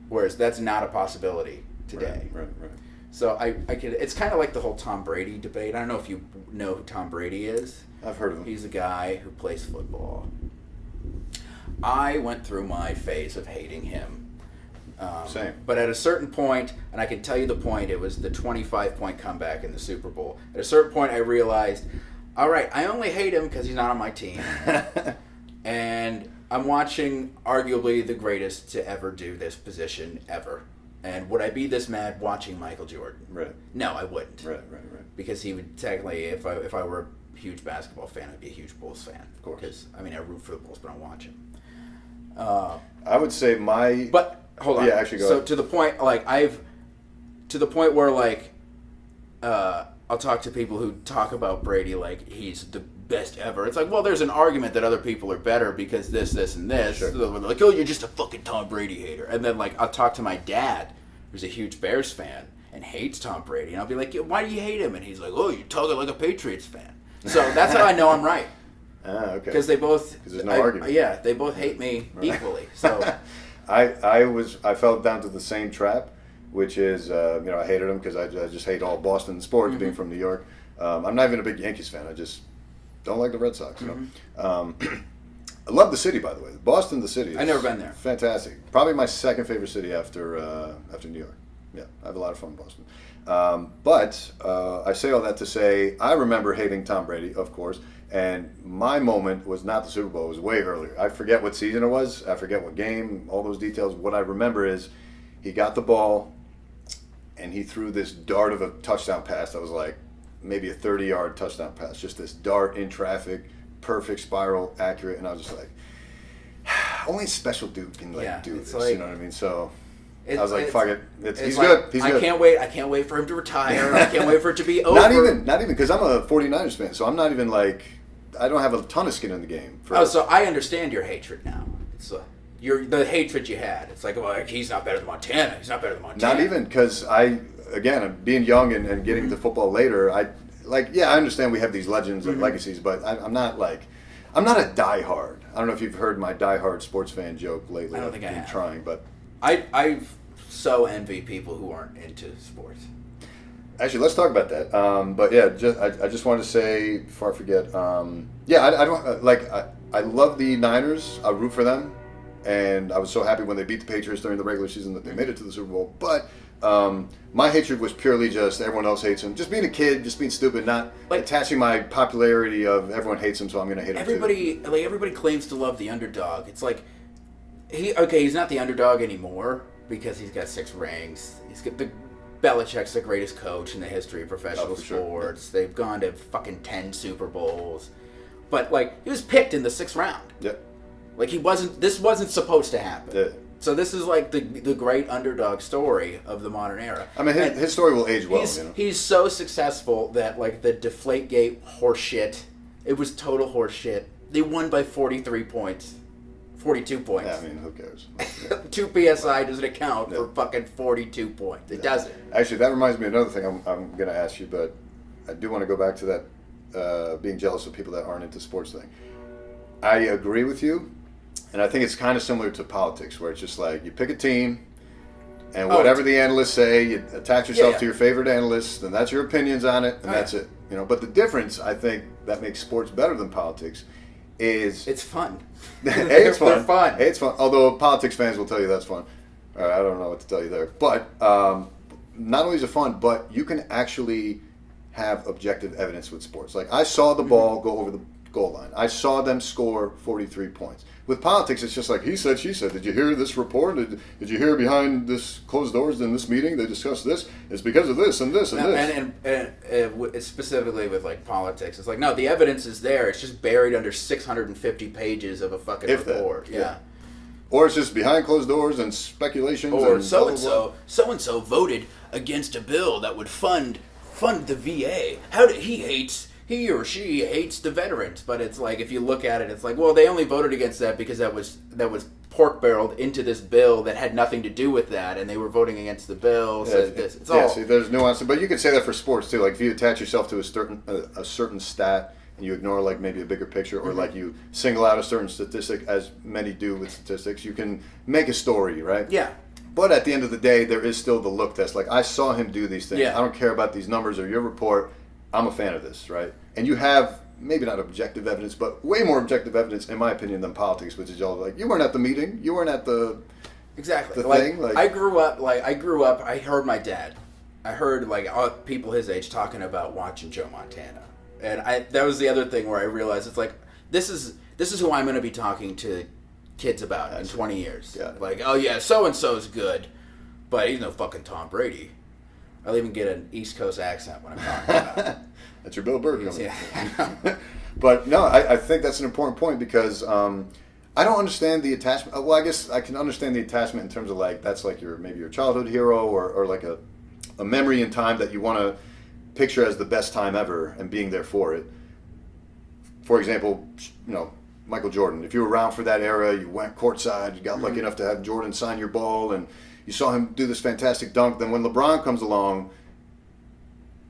Whereas that's not a possibility today. Right. So I could. It's kind of like the whole Tom Brady debate. I don't know if you know who Tom Brady is. I've heard of him. He's a guy who plays football. I went through my phase of hating him. Same. But at a certain point, and I can tell you the point, it was the 25-point comeback in the Super Bowl. At a certain point, I realized, all right, I only hate him because he's not on my team. And I'm watching arguably the greatest to ever do this position ever. And would I be this mad watching Michael Jordan? Right. No, I wouldn't. Right. Because he would technically, if I were a huge basketball fan, I'd be a huge Bulls fan. Of course. Because, I mean, I root for the Bulls, but I don't watch them. I would say my... But, hold on. Yeah, actually, go ahead. To the point, like, to the point where, like, I'll talk to people who talk about Brady like he's the best ever. It's like, well, there's an argument that other people are better because this, and this. Sure. So they're like, oh, you're just a fucking Tom Brady hater. And then, like, I'll talk to my dad, who's a huge Bears fan, and hates Tom Brady. And I'll be like, why do you hate him? And he's like, oh, you're talking like a Patriots fan. So that's how I know I'm right. Ah, okay. Because they both... Because there's no argument. Yeah, they both hate me equally. So I fell down to the same trap, which is, I hated him because I just hate all Boston sports, being from New York. I'm not even a big Yankees fan. I just don't like the Red Sox. You know? I love the city, by the way. Boston, the city. I've never been there. Fantastic. Probably my second favorite city after New York. Yeah, I have a lot of fun in Boston. But I say all that to say I remember hating Tom Brady, of course, and my moment was not the Super Bowl. It was way earlier. I forget what season it was. I forget what game, all those details. What I remember is he got the ball, and he threw this dart of a touchdown pass that was like maybe a 30-yard touchdown pass. Just this dart in traffic, perfect spiral, accurate, and I was just like, only a special dude can do this. Like, you know what I mean? So... I was like, fuck it. He's like, good. He's good. I can't wait for him to retire. I can't wait for it to be over. Not even, because I'm a 49ers fan, so I'm not even like, I don't have a ton of skin in the game. So I understand your hatred now. It's the hatred you had. It's like, well, he's not better than Montana. He's not better than Montana. Not even, because again, being young and getting to football later, I understand we have these legends and legacies, but I'm not a diehard. I don't know if you've heard my diehard sports fan joke lately. I don't think I have. Trying, but... I so envy people who aren't into sports. Actually, let's talk about that. But yeah, I just wanted to say before I forget. I don't I love the Niners. I root for them, and I was so happy when they beat the Patriots during the regular season that they made it to the Super Bowl. But my hatred was purely just everyone else hates him. Just being a kid, just being stupid, not attaching my popularity of everyone hates him, so I'm going to hate him too. Everybody claims to love the underdog. It's like he's not the underdog anymore because he's got 6 rings. He's got Belichick's the greatest coach in the history of professional sports. Sure. They've gone to fucking 10 Super Bowls. But he was picked in the 6th round. Yep. This wasn't supposed to happen. Yeah. So this is like the great underdog story of the modern era. I mean, his story will age well. He's so successful that the Deflategate horseshit It was total horse shit. They won by 43 points. 42 points. Yeah, I mean, who cares? 2 PSI doesn't account for fucking 42 points. It doesn't. Actually, that reminds me of another thing I'm going to ask you, but I do want to go back to that being jealous of people that aren't into sports thing. I agree with you, and I think it's kind of similar to politics, where it's just like you pick a team, and whatever the analysts say, you attach yourself to your favorite analyst, and that's your opinions on it, and that's it. You know, but the difference, I think, that makes sports better than politics is... It's fun. It's fun. They're fun. It's fun. Although politics fans will tell you that's fun. I don't know what to tell you there. But not only is it fun, but you can actually have objective evidence with sports. Like, I saw the ball go over the goal line. I saw them score 43 points. With politics, it's just like, he said, she said. Did you hear this report? Did you hear behind this closed doors in this meeting they discussed this? It's because of this and this and this. And specifically with like politics, it's like, no, the evidence is there. It's just buried under 650 pages of a fucking report. Yeah. Or it's just behind closed doors and speculations. Or and so and so voted against a bill that would fund the VA. He or she hates the veterans, but it's like, if you look at it, it's like, well, they only voted against that because that was pork barreled into this bill that had nothing to do with that, and they were voting against the bill. So see, there's nuance, but you could say that for sports too. Like, if you attach yourself to a certain stat and you ignore like maybe a bigger picture, or like you single out a certain statistic, as many do with statistics, you can make a story, right? Yeah. But at the end of the day, there is still the look test. Like, I saw him do these things. Yeah. I don't care about these numbers or your report. I'm a fan of this, right? And you have maybe not objective evidence, but way more objective evidence, in my opinion, than politics, which is all like, you weren't at the meeting, you weren't at the thing. Like, I grew up. I heard my dad. I heard like people his age talking about watching Joe Montana, and that was the other thing where I realized it's like, this is who I'm going to be talking to kids about in 20 years. Yeah. Like, oh yeah, so and so's good, but he's no fucking Tom Brady. I'll even get an East Coast accent when I'm talking about it. That's your Bill Burr coming. Yeah. But no, I think that's an important point, because I don't understand the attachment. Well, I guess I can understand the attachment in terms of like, that's like maybe your childhood hero, or like a memory in time that you want to picture as the best time ever and being there for it. For example, Michael Jordan. If you were around for that era, you went courtside, you got lucky enough to have Jordan sign your ball, and you saw him do this fantastic dunk. Then when LeBron comes along,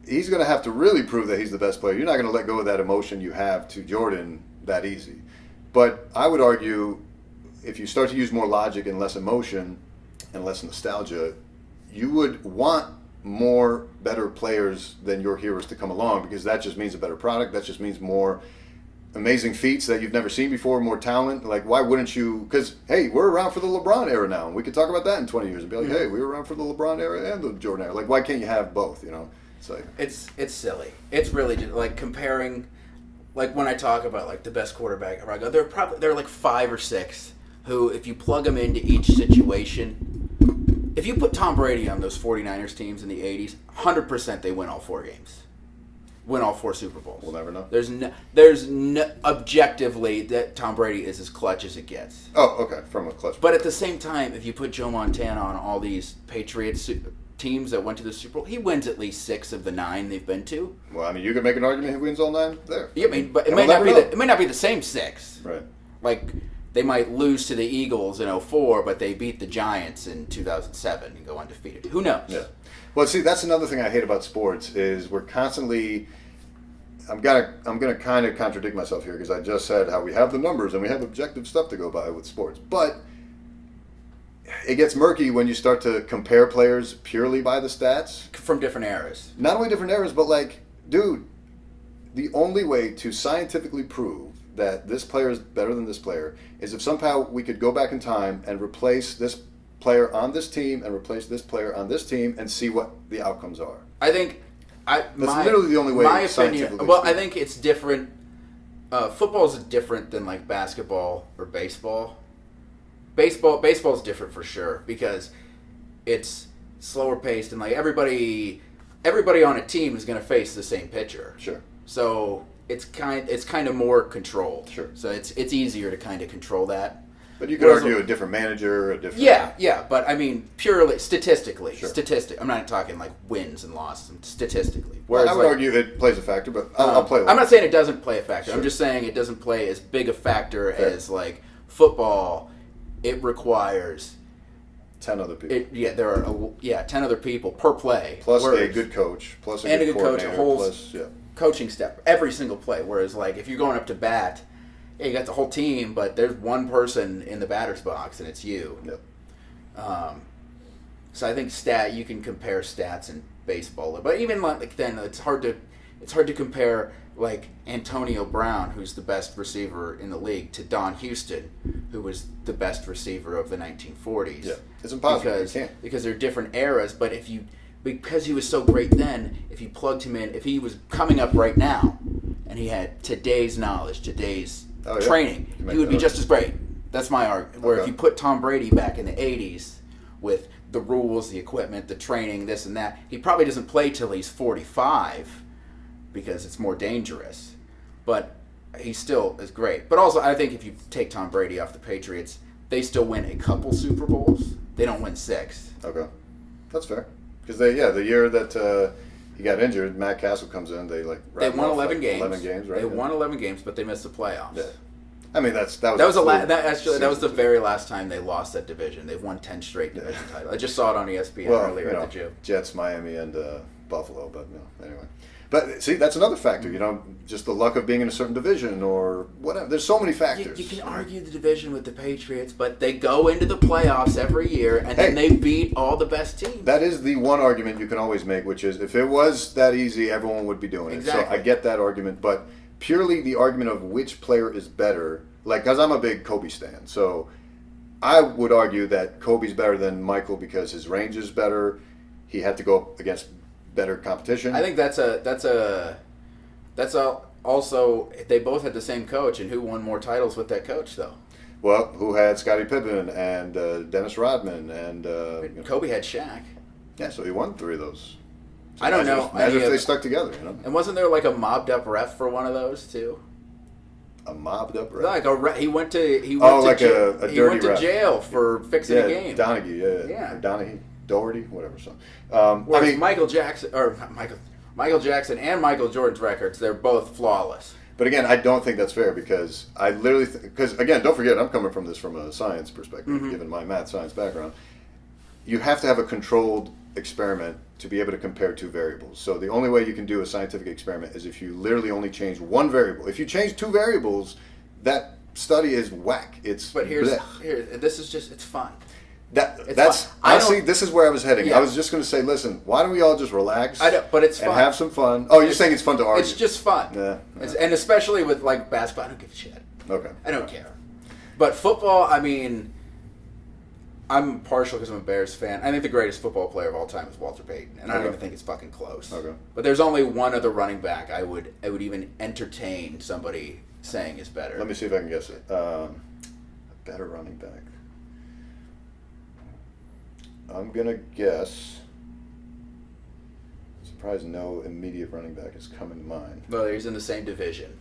he's going to have to really prove that he's the best player. You're not going to let go of that emotion you have to Jordan that easy. But I would argue, if you start to use more logic and less emotion and less nostalgia, you would want more better players than your heroes to come along, because that just means a better product. That just means more amazing feats that you've never seen before, more talent. Like, why wouldn't you? Because, hey, we're around for the LeBron era now, and we could talk about that in 20 years and be like, hey, we were around for the LeBron era and the Jordan era. Like, why can't you have both, It's like, it's silly. It's really just like comparing, like when I talk about like the best quarterback ever, I go, there are like 5 or 6 who, if you plug them into each situation, if you put Tom Brady on those 49ers teams in the 80s, 100% they win all 4 games. Win all 4 Super Bowls. We'll never know. There's no objectively that Tom Brady is as clutch as it gets. Oh, okay, from a clutch. But at the same time, if you put Joe Montana on all these Patriots teams that went to the Super Bowl, he wins at least 6 of the 9 they've been to. Well, I mean, you could make an argument he wins all 9 there. Yeah, I mean, but it may not be the same 6. Right. Like, they might lose to the Eagles in 2004, but they beat the Giants in 2007 and go undefeated. Who knows? Yeah. Well, see, that's another thing I hate about sports is we're constantly. I'm gonna kind of contradict myself here, because I just said how we have the numbers and we have objective stuff to go by with sports, but it gets murky when you start to compare players purely by the stats from different eras. Not only different eras, but like, dude, the only way to scientifically prove that this player is better than this player is if somehow we could go back in time and replace this player on this team and replace this player on this team and see what the outcomes are. I think that's literally the only way. My opinion. Well, I think it's different. Football is different than like basketball or baseball. Baseball is different for sure, because it's slower paced, and like everybody on a team is going to face the same pitcher. Sure. So it's kind of more controlled. Sure. So it's easier to kind of control that. But you could argue a different manager, a different... Yeah, but I mean, purely statistically. Sure. I'm not talking like wins and losses, statistically. Whereas I would argue it plays a factor, but I'll play with it. I'm not saying it doesn't play a factor. Sure. I'm just saying it doesn't play as big a factor as like football. It requires 10 other people. There are 10 other people per play. Plus a good coach, plus a good coach, a whole plus, coaching step, every single play. Whereas like if you're going up to bat, you got the whole team, but there's one person in the batter's box and it's you. Yep. So I think you can compare stats in baseball, but even like then it's hard to compare like Antonio Brown, who's the best receiver in the league, to Don Houston, who was the best receiver of the 1940s. Yeah, it's impossible. Because they're different eras. But because he was so great then, if you plugged him in, if he was coming up right now, and he had today's knowledge, today's training, he would be just as great. That's my argument. Where if you put Tom Brady back in the 80s with the rules, the equipment, the training, this and that, he probably doesn't play till he's 45 because it's more dangerous. But he still is great. But also, I think if you take Tom Brady off the Patriots, they still win a couple Super Bowls. They don't win 6. Okay. That's fair. Because the year that he got injured, Matt Castle comes in, they won 11 games. 11 games, right? They won 11 games, but they missed the playoffs. Yeah. I mean, that was the very last time they lost that division. They've won 10 straight division titles. I just saw it on ESPN earlier at the gym. Jets, Miami, and Buffalo, but anyway. But see, that's another factor, just the luck of being in a certain division or whatever. There's so many factors. You can argue the division with the Patriots, but they go into the playoffs every year, and then they beat all the best teams. That is the one argument you can always make, which is if it was that easy, everyone would be doing it. Exactly. So I get that argument, but purely the argument of which player is better, because I'm a big Kobe stan, so I would argue that Kobe's better than Michael because his range is better. He had to go up against better competition. I think that's also they both had the same coach, and who won more titles with that coach though? Well, who had Scottie Pippen and Dennis Rodman and Kobe had Shaq. Yeah, so he won 3 of those. So I don't know. Imagine if they stuck together, And wasn't there like a mobbed up ref for one of those too? A mobbed up ref? Like he went to jail for fixing a game. Donaghy, yeah. Or Donaghy. Doherty, whatever. So, Michael Jackson and Michael Jordan's records, they're both flawless. But again, I don't think that's fair because I literally because again, don't forget, I'm coming from this from a science perspective, given my math science background. You have to have a controlled experiment to be able to compare 2 variables. So the only way you can do a scientific experiment is if you literally only change one variable. If you change 2 variables, that study is whack. It's this is just it's fun. That's honestly, this is where I was heading. Yeah. I was just going to say, listen, why don't we all just relax? I know, but it's fun. And have some fun. Oh, you're saying it's fun to argue? It's just fun. Yeah. And especially with like basketball, I don't give a shit. Okay. I don't care. But football, I mean, I'm partial because I'm a Bears fan. I think the greatest football player of all time is Walter Payton, and I don't even think it's fucking close. Okay. But there's only one other running back I would even entertain somebody saying is better. Let me see if I can guess it. A better running back. I'm going to guess. Surprised no immediate running back is coming to mind. Well, he's in the same division.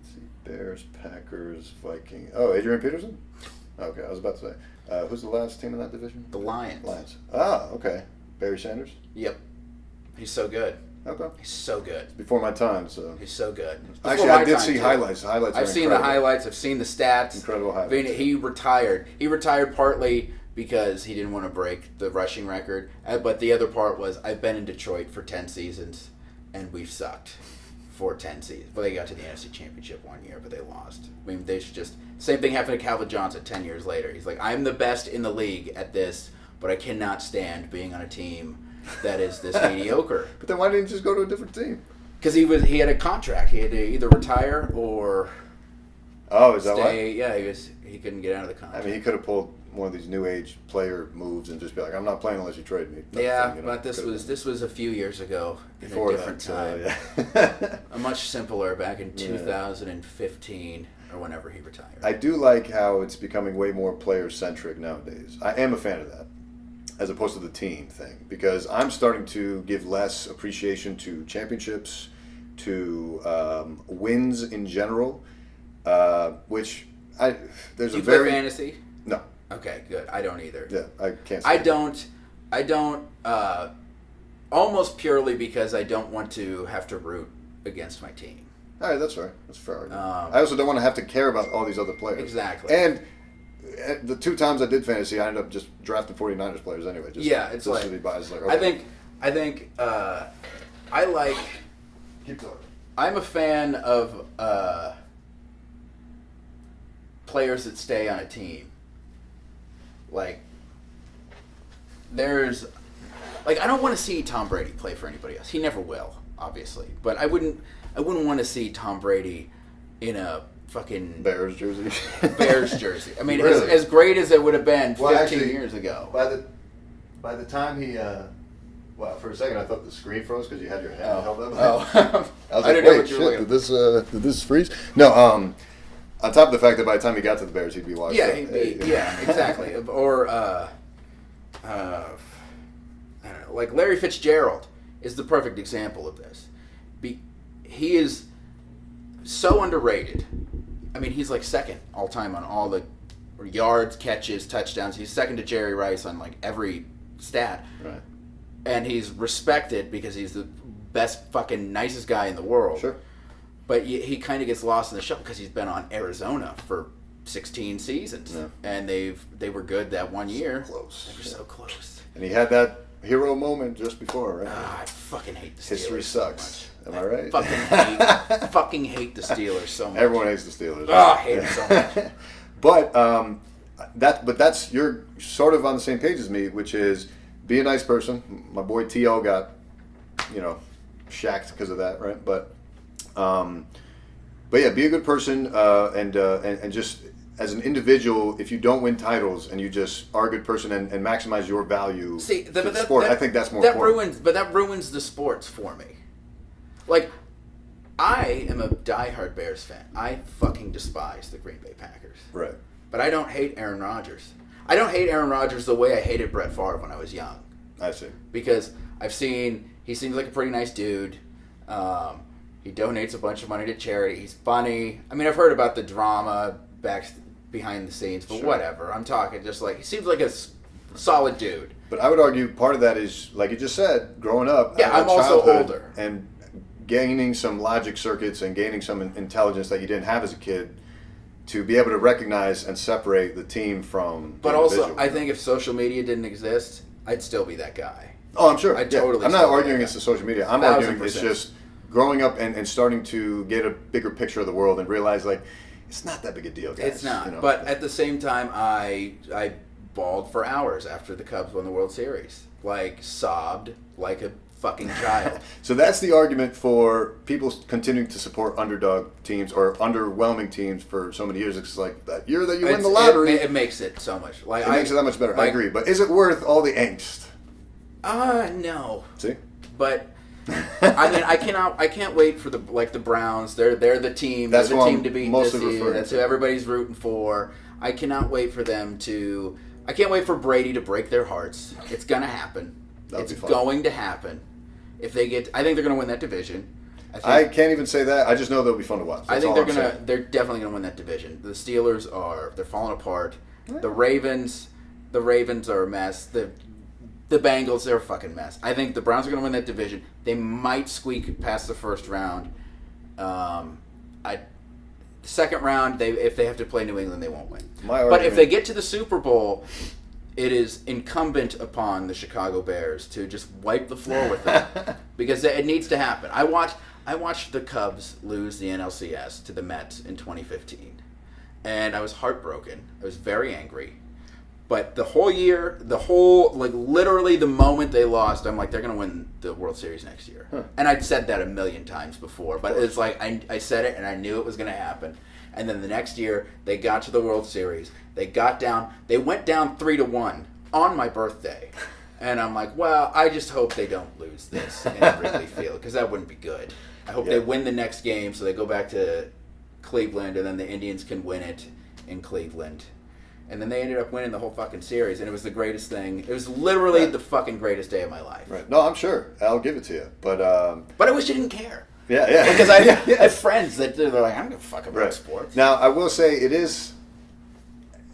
Let's see. Bears, Packers, Vikings. Oh, Adrian Peterson? Okay, I was about to say. Who's the last team in that division? The Lions. Ah, okay. Barry Sanders? Yep. He's so good. Okay. He's so good. It's before my time, so. He's so good. Actually, I did see highlights. I've seen the highlights. I've seen the stats. Incredible highlights. I mean, he retired. He retired partly because he didn't want to break the rushing record, but the other part was I've been in Detroit for 10 seasons, and we've sucked for 10 seasons. But they got to the NFC Championship one year, but they lost. I mean, they should just. Same thing happened to Calvin Johnson 10 years later. He's like, I'm the best in the league at this, but I cannot stand being on a team that is this mediocre. But then why didn't he just go to a different team? Because he had a contract. He had to either retire or is that why? Yeah, he couldn't get out of the contract. I mean, he could have pulled one of these new age player moves and just be like, I'm not playing unless you trade me. But this was a few years ago. Before in a different time. Yeah. A much simpler back in 2015 or whenever he retired. I do like how it's becoming way more player centric nowadays. I am a fan of that, as opposed to the team thing, because I'm starting to give less appreciation to championships, to wins in general, which there's Do you a very play fantasy? no. Okay, good. I don't either. Yeah, I can't. I don't. Almost purely because I don't want to have to root against my team. All right, that's fair. That's fair. I also don't want to have to care about all these other players. Exactly. And the 2 times I did fantasy, I ended up just drafting 49ers players anyway. It's like, to be biased. Like, okay. I think I like. Keep going. I'm a fan of players that stay on a team. Like, I don't want to see Tom Brady play for anybody else. He never will, obviously. But I wouldn't want to see Tom Brady in a fucking Bears jersey. Bears jersey. I mean, really? as great as it would have been 15 actually, years ago. By the time he, for a second I thought the screen froze because you had your hand held up. Oh, I was I like, didn't know wait, what you were shit, looking did this freeze? No. On top of the fact that by the time he got to the Bears, he'd be washed Yeah, up. yeah, exactly. Or I don't know, like Larry Fitzgerald is the perfect example of this. He is so underrated. I mean, he's like second all time on all the yards, catches, touchdowns. He's second to Jerry Rice on like every stat. Right. And he's respected because he's the best fucking nicest guy in the world. Sure. But he kind of gets lost in the shuffle because he's been on Arizona for 16 seasons. Yeah. And they were good that one year. So close. They were so close. And he had that hero moment just before, right? I fucking hate the Steelers. History sucks. So Am I right? Fucking hate the Steelers so much. Everyone hates the Steelers. I hate them so much. But that's you're sort of on the same page as me, which is be a nice person. My boy T.O. got, shacked because of that, right? But yeah, be a good person and just as an individual, if you don't win titles and you just are a good person and maximize your value to the sport, I think that's more important. That ruins the sports for me. Like, I am a diehard Bears fan. I fucking despise the Green Bay Packers. Right. But I don't hate Aaron Rodgers. I don't hate Aaron Rodgers the way I hated Brett Favre when I was young. I see. Because he seems like a pretty nice dude. He donates a bunch of money to charity. He's funny. I mean, I've heard about the drama behind the scenes, but whatever. I'm talking just like, he seems like a solid dude. But I would argue part of that is, like you just said, growing up. Yeah, I'm also older. And gaining some logic circuits and gaining some intelligence that you didn't have as a kid to be able to recognize and separate the team from the individual. I think if social media didn't exist, I'd still be that guy. Oh, I'm sure. I'm not arguing against the social media. I'm arguing it's just growing up and starting to get a bigger picture of the world and realize, like, it's not that big a deal, guys. It's not. But at the same time, I bawled for hours after the Cubs won the World Series. Like, sobbed like a fucking child. So that's the argument for people continuing to support underdog teams or underwhelming teams for so many years. It's like that year that you win the lottery. It makes it so much. Like, it makes it that much better. I agree. But is it worth all the angst? No. See? But I mean, I can't wait for the Browns. They're the team. That's they're the team to beat this year. That's to. who everybody's rooting for. I cannot wait for them to. I can't wait for Brady to break their hearts. It's gonna happen. It's going to happen. If they get, I think they're gonna win that division. I can't even say that. I just know they'll be fun to watch. I think they're definitely gonna win that division. The Steelers they're falling apart. Yeah. The Ravens are a mess. The Bengals, they're a fucking mess. I think the Browns are going to win that division. They might squeak past the first round. Second round, if they have to play New England, they won't win. But if they get to the Super Bowl, it is incumbent upon the Chicago Bears to just wipe the floor with them because it needs to happen. I watched the Cubs lose the NLCS to the Mets in 2015, and I was heartbroken. I was very angry. But the whole year, literally the moment they lost, I'm like, they're going to win the World Series next year. Huh. And I'd said that a million times before, but it's like, I said it and I knew it was going to happen. And then the next year, they got to the World Series. They went down 3-1 on my birthday. And I'm like, well, I just hope they don't lose this in Wrigley Field, because that wouldn't be good. I hope they win the next game so they go back to Cleveland and then the Indians can win it in Cleveland. And then they ended up winning the whole fucking series, and it was the greatest thing. It was literally the fucking greatest day of my life. Right. No, I'm sure. I'll give it to you. But I wish you didn't care. Yeah. Because I have friends that they're like, I'm going to fuck about sports. Now, I will say it is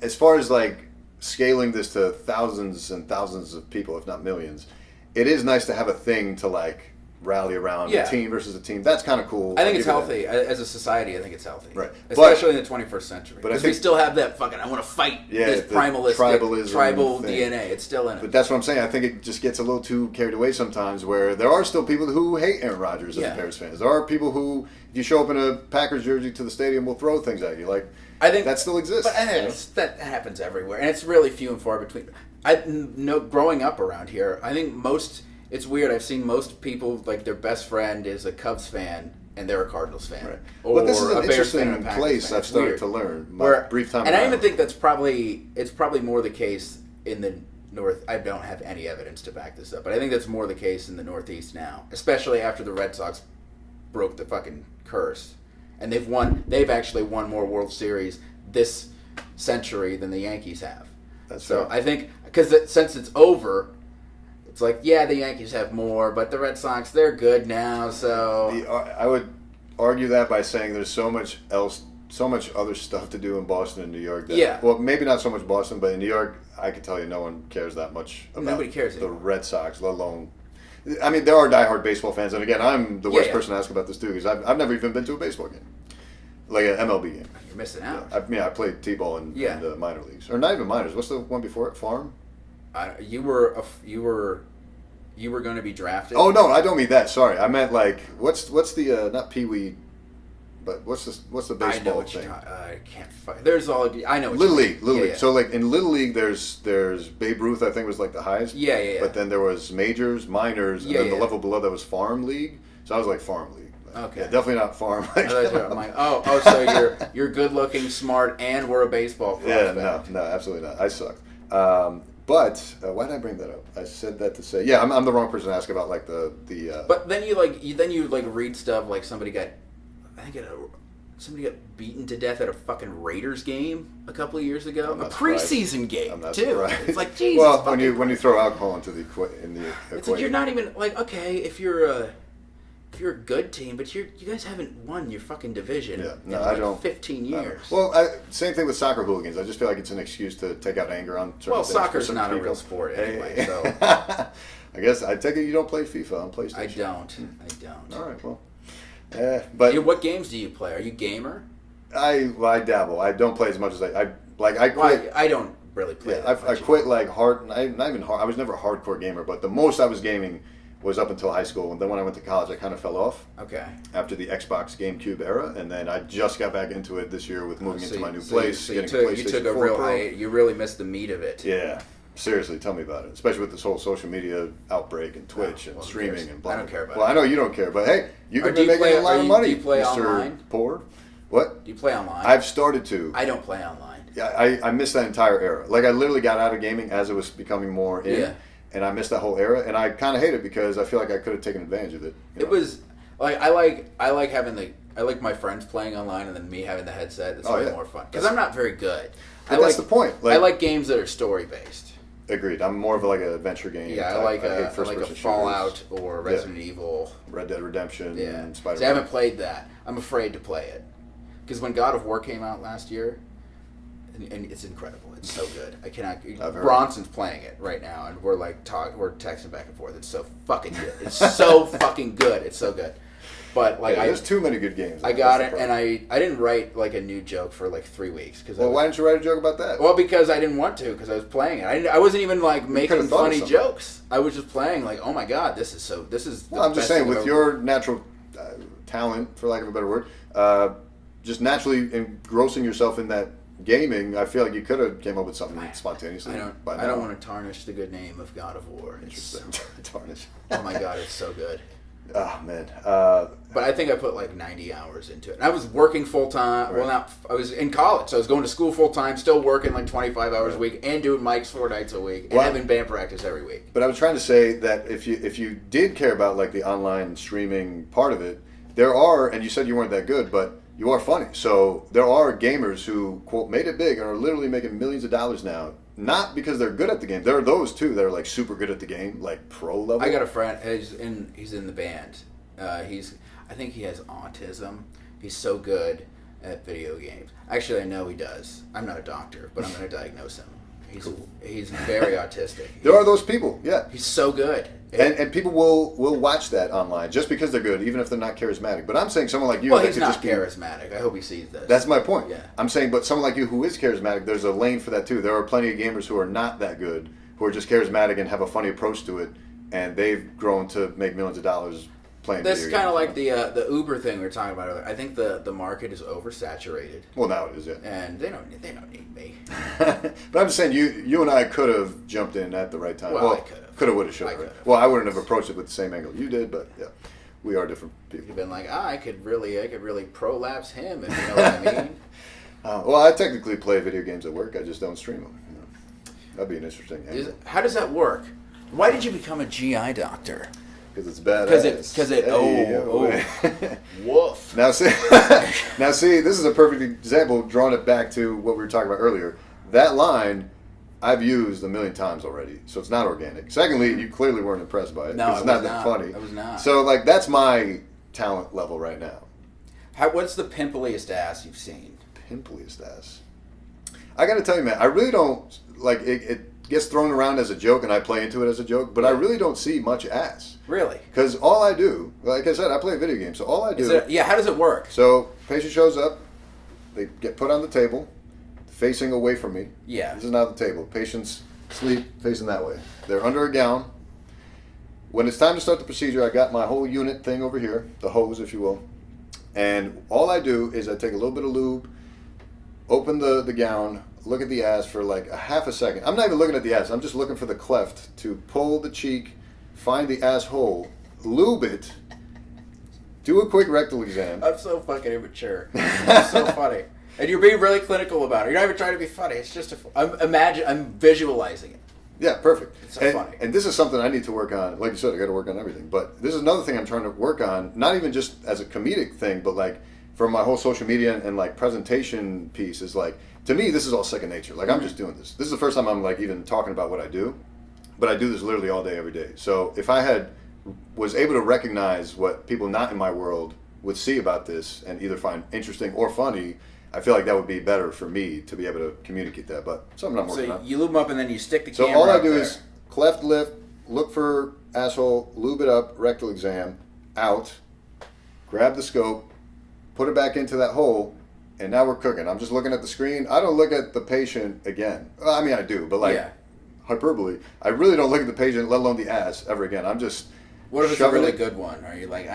as far as like scaling this to thousands and thousands of people, if not millions, it is nice to have a thing to like rally around. Yeah. A team versus a team. That's kind of cool. I think it's healthy. As a society, I think it's healthy. Right. Especially in the 21st century. But Because we still have that fucking, I want to fight this the primalistic, tribal thing. DNA. It's still in it. But that's what I'm saying. I think it just gets a little too carried away sometimes where there are still people who hate Aaron Rodgers as Bears fans. There are people who, if you show up in a Packers jersey to the stadium, will throw things at you. Like, I think that still exists. But I think that happens everywhere. And it's really few and far between. Growing up around here, I think it's weird. I've seen most people, like, their best friend is a Cubs fan, and they're a Cardinals fan. Right. Or but this is an a Bears fan interesting and a Packers place fan. I've started to learn. Brief time. And I even think it's probably more the case in the North. I don't have any evidence to back this up, but I think that's more the case in the Northeast now, especially after the Red Sox broke the fucking curse. And they've actually won more World Series this century than the Yankees have. That's so right. I think, because since it's over, it's like, yeah, the Yankees have more, but the Red Sox, they're good now, so... I would argue that by saying there's so much other stuff to do in Boston and New York. Well, maybe not so much Boston, but in New York, I can tell you no one cares that much about Nobody cares the anymore. Red Sox, let alone... I mean, there are diehard baseball fans, and again, I'm the worst person to ask about this, too, because I've never even been to a baseball game. Like an MLB game. You're missing out. I played T-ball in the minor leagues. Or not even minors. What's the one before it? Farm? You were going to be drafted. Oh no, I don't mean that. Sorry, I meant like what's the not Pee Wee, but what's the baseball thing? I can't find. There's all. I know. Little League. Yeah. So like in Little League, there's Babe Ruth. I think was like the highest. Yeah. But then there was majors, minors, and then the level below that was Farm League. So I was like Farm League. Okay. Yeah, definitely not Farm. I'm like, so you're good looking, smart, and we're a baseball prospect. No, absolutely not. I suck. But why did I bring that up? I said that to say, I'm the wrong person to ask about like the. But then you read stuff like somebody got beaten to death at a fucking Raiders game a couple of years ago, a preseason game too. Surprised. It's like Jesus. Well, when you throw alcohol into the equation, it's like you're not even like, okay, if you're a good team, but you guys haven't won your fucking division in I don't. 15 years. Well, same thing with soccer hooligans. I just feel like it's an excuse to take out anger on certain things. Well, soccer's not a real sport anyway, so... I guess I take it you don't play FIFA on PlayStation. I don't. All right, well. But what games do you play? Are you gamer? I dabble. I don't play as much as I quit. Well, I don't really play. I quit like hard. Not even hard. I was never a hardcore gamer, but the most I was gaming was up until high school, and then when I went to college, I kind of fell off. Okay. After the Xbox GameCube era, and then I just got back into it this year with moving into my new place. So you took a real high. You really missed the meat of it. Yeah. Seriously, tell me about it. Especially with this whole social media outbreak and Twitch and streaming and blah. I don't care about it. Well, I know you don't care, but hey, you could be making a lot of money, do you play Mr. Online? Poor. What? Do you play online? I've started to. I don't play online. Yeah, I missed that entire era. Like, I literally got out of gaming as it was becoming more in. Yeah. And I missed that whole era, and I kind of hate it because I feel like I could have taken advantage of it. It was like I like my friends playing online, and then me having the headset. It's way more fun because I'm not very good. That's the point. I like games that are story based. Agreed. I'm more of like an adventure game. Yeah, I like a Fallout or Resident Evil, Red Dead Redemption. Yeah, Spider-Man. See, I haven't played that. I'm afraid to play it because when God of War came out last year. And it's incredible. It's so good. I cannot. Bronson's playing it right now, and we're texting back and forth. It's so fucking good. It's so fucking good. It's so good. But like, there's too many good games. I got it, and I didn't write like a new joke for like 3 weeks because. Well, why didn't you write a joke about that? Well, because I didn't want to, because I was playing it. I wasn't even like making funny jokes. I was just playing like, oh my god, this is. Well, I'm just saying, with your natural talent, for lack of a better word, just naturally engrossing yourself in that. Gaming, I feel like you could have came up with something spontaneously. I don't want to tarnish the good name of God of War. Interesting. Tarnish. Oh my god, it's so good. Oh man. But I think I put like 90 hours into it. And I was working full time. Right. Well, I was in college, so I was going to school full time, still working like 25 hours a week, and doing mics 4 nights a week, and having band practice every week. But I was trying to say that if you did care about like the online streaming part of it, there are, and you said you weren't that good, but you are funny. So there are gamers who, quote, made it big and are literally making millions of dollars now. Not because they're good at the game. There are those, too, that are, like, super good at the game, like pro level. I got a friend. He's in the band. I think he has autism. He's so good at video games. Actually, I know he does. I'm not a doctor, but I'm going to diagnose him. He's very autistic. There are those people, yeah. He's so good. And people will watch that online just because they're good, even if they're not charismatic. But I'm saying someone like you... Well, that he's could not just be, charismatic. I hope he sees this. That's my point. Yeah. I'm saying, but someone like you who is charismatic, there's a lane for that too. There are plenty of gamers who are not that good, who are just charismatic and have a funny approach to it, and they've grown to make millions of dollars playing That's video kind of games. like the Uber thing we were talking about earlier. I think the market is oversaturated. Well, now it is, yeah. And they don't need me. But I'm just saying, you and I could have jumped in at the right time. Well, I could have. Could have, would have, should I have. could have. Well, I wouldn't have approached it with the same angle you did, but yeah, we are different people. You've been like, I could really prolapse him, if you know what I mean. Well, I technically play video games at work. I just don't stream them. You know. That'd be an interesting angle. How does that work? Why did you become a GI doctor? Because it's badass. Because it woof. Now see, this is a perfect example, drawing it back to what we were talking about earlier. That line, I've used a million times already, so it's not organic. Secondly, you clearly weren't impressed by it. No, it's not that funny. I was not. So, like, that's my talent level right now. What's the pimpliest ass you've seen? Pimpliest ass. I got to tell you, man, I really don't, like, it gets thrown around as a joke, and I play into it as a joke, but I really don't see much ass. Really? Because all I do, like I said, I play a video game, so all I do... how does it work? So, patient shows up, they get put on the table, facing away from me. Yeah. This is not the table. Patients sleep facing that way. They're under a gown. When it's time to start the procedure, I got my whole unit thing over here, the hose, if you will. And all I do is I take a little bit of lube, open the gown, look at the ass for like a half a second. I'm not even looking at the ass. I'm just looking for the cleft to pull the cheek, find the asshole, lube it, do a quick rectal exam. I'm so fucking immature. It's so funny. And you're being really clinical about it. You're not even trying to be funny. It's just I'm visualizing it. Yeah, perfect. It's so funny. And this is something I need to work on. Like you said, I got to work on everything. But this is another thing I'm trying to work on, not even just as a comedic thing, but like for my whole social media and like presentation piece is like, to me, this is all second nature. Like, I'm just doing this. This is the first time I'm like even talking about what I do, but I do this literally all day, every day. So if I was able to recognize what people not in my world would see about this and either find interesting or funny, I feel like that would be better for me to be able to communicate that. But something I'm working on. So you lube them up and then you stick the So camera all I up do there. is cleft lift, look for asshole, lube it up, rectal exam, out, grab the scope, put it back into that hole, and now we're cooking. I'm just looking at the screen. I don't look at the patient again. Well, I mean, I do, but like hyperbole. I really don't look at the patient, let alone the ass, ever again. I'm just What if it's a really good one? Are you like,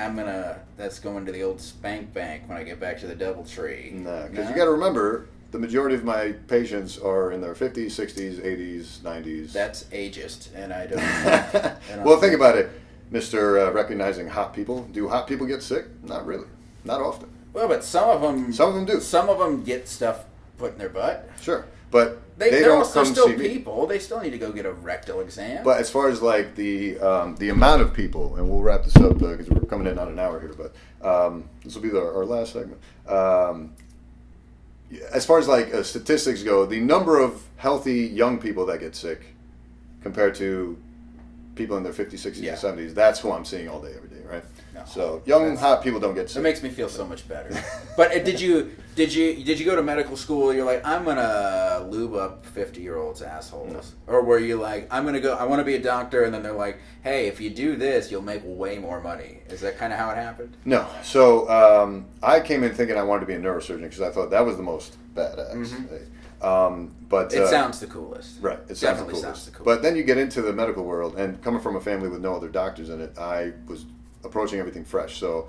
that's going to the old spank bank when I get back to the DoubleTree? Nah, because you got to remember, the majority of my patients are in their 50s, 60s, 80s, 90s. That's ageist, and I don't... Well, think about it, Mr. Recognizing hot people. Do hot people get sick? Not really. Not often. Well, but some of them do. Some of them get stuff put in their butt. Sure, but they they're don't also come still see me. people. They still need to go get a rectal exam. But as far as like the amount of people, and we'll wrap this up because we're coming in on an hour here, but this will be our last segment. As far as like statistics go, the number of healthy young people that get sick compared to people in their 50s, 60s, and 70s, that's who I'm seeing all day, every day, right? No, so young, hot people don't get sick. That makes me feel so much better. But did you go to medical school? You're like, I'm gonna lube up 50-year-olds assholes, no. Or were you like, I want to be a doctor, and then they're like, hey, if you do this, you'll make way more money. Is that kind of how it happened? No. So I came in thinking I wanted to be a neurosurgeon because I thought that was the most badass. Mm-hmm. But it sounds the coolest. Right. It sounds the coolest. But then you get into the medical world, and coming from a family with no other doctors in it, I was approaching everything fresh. So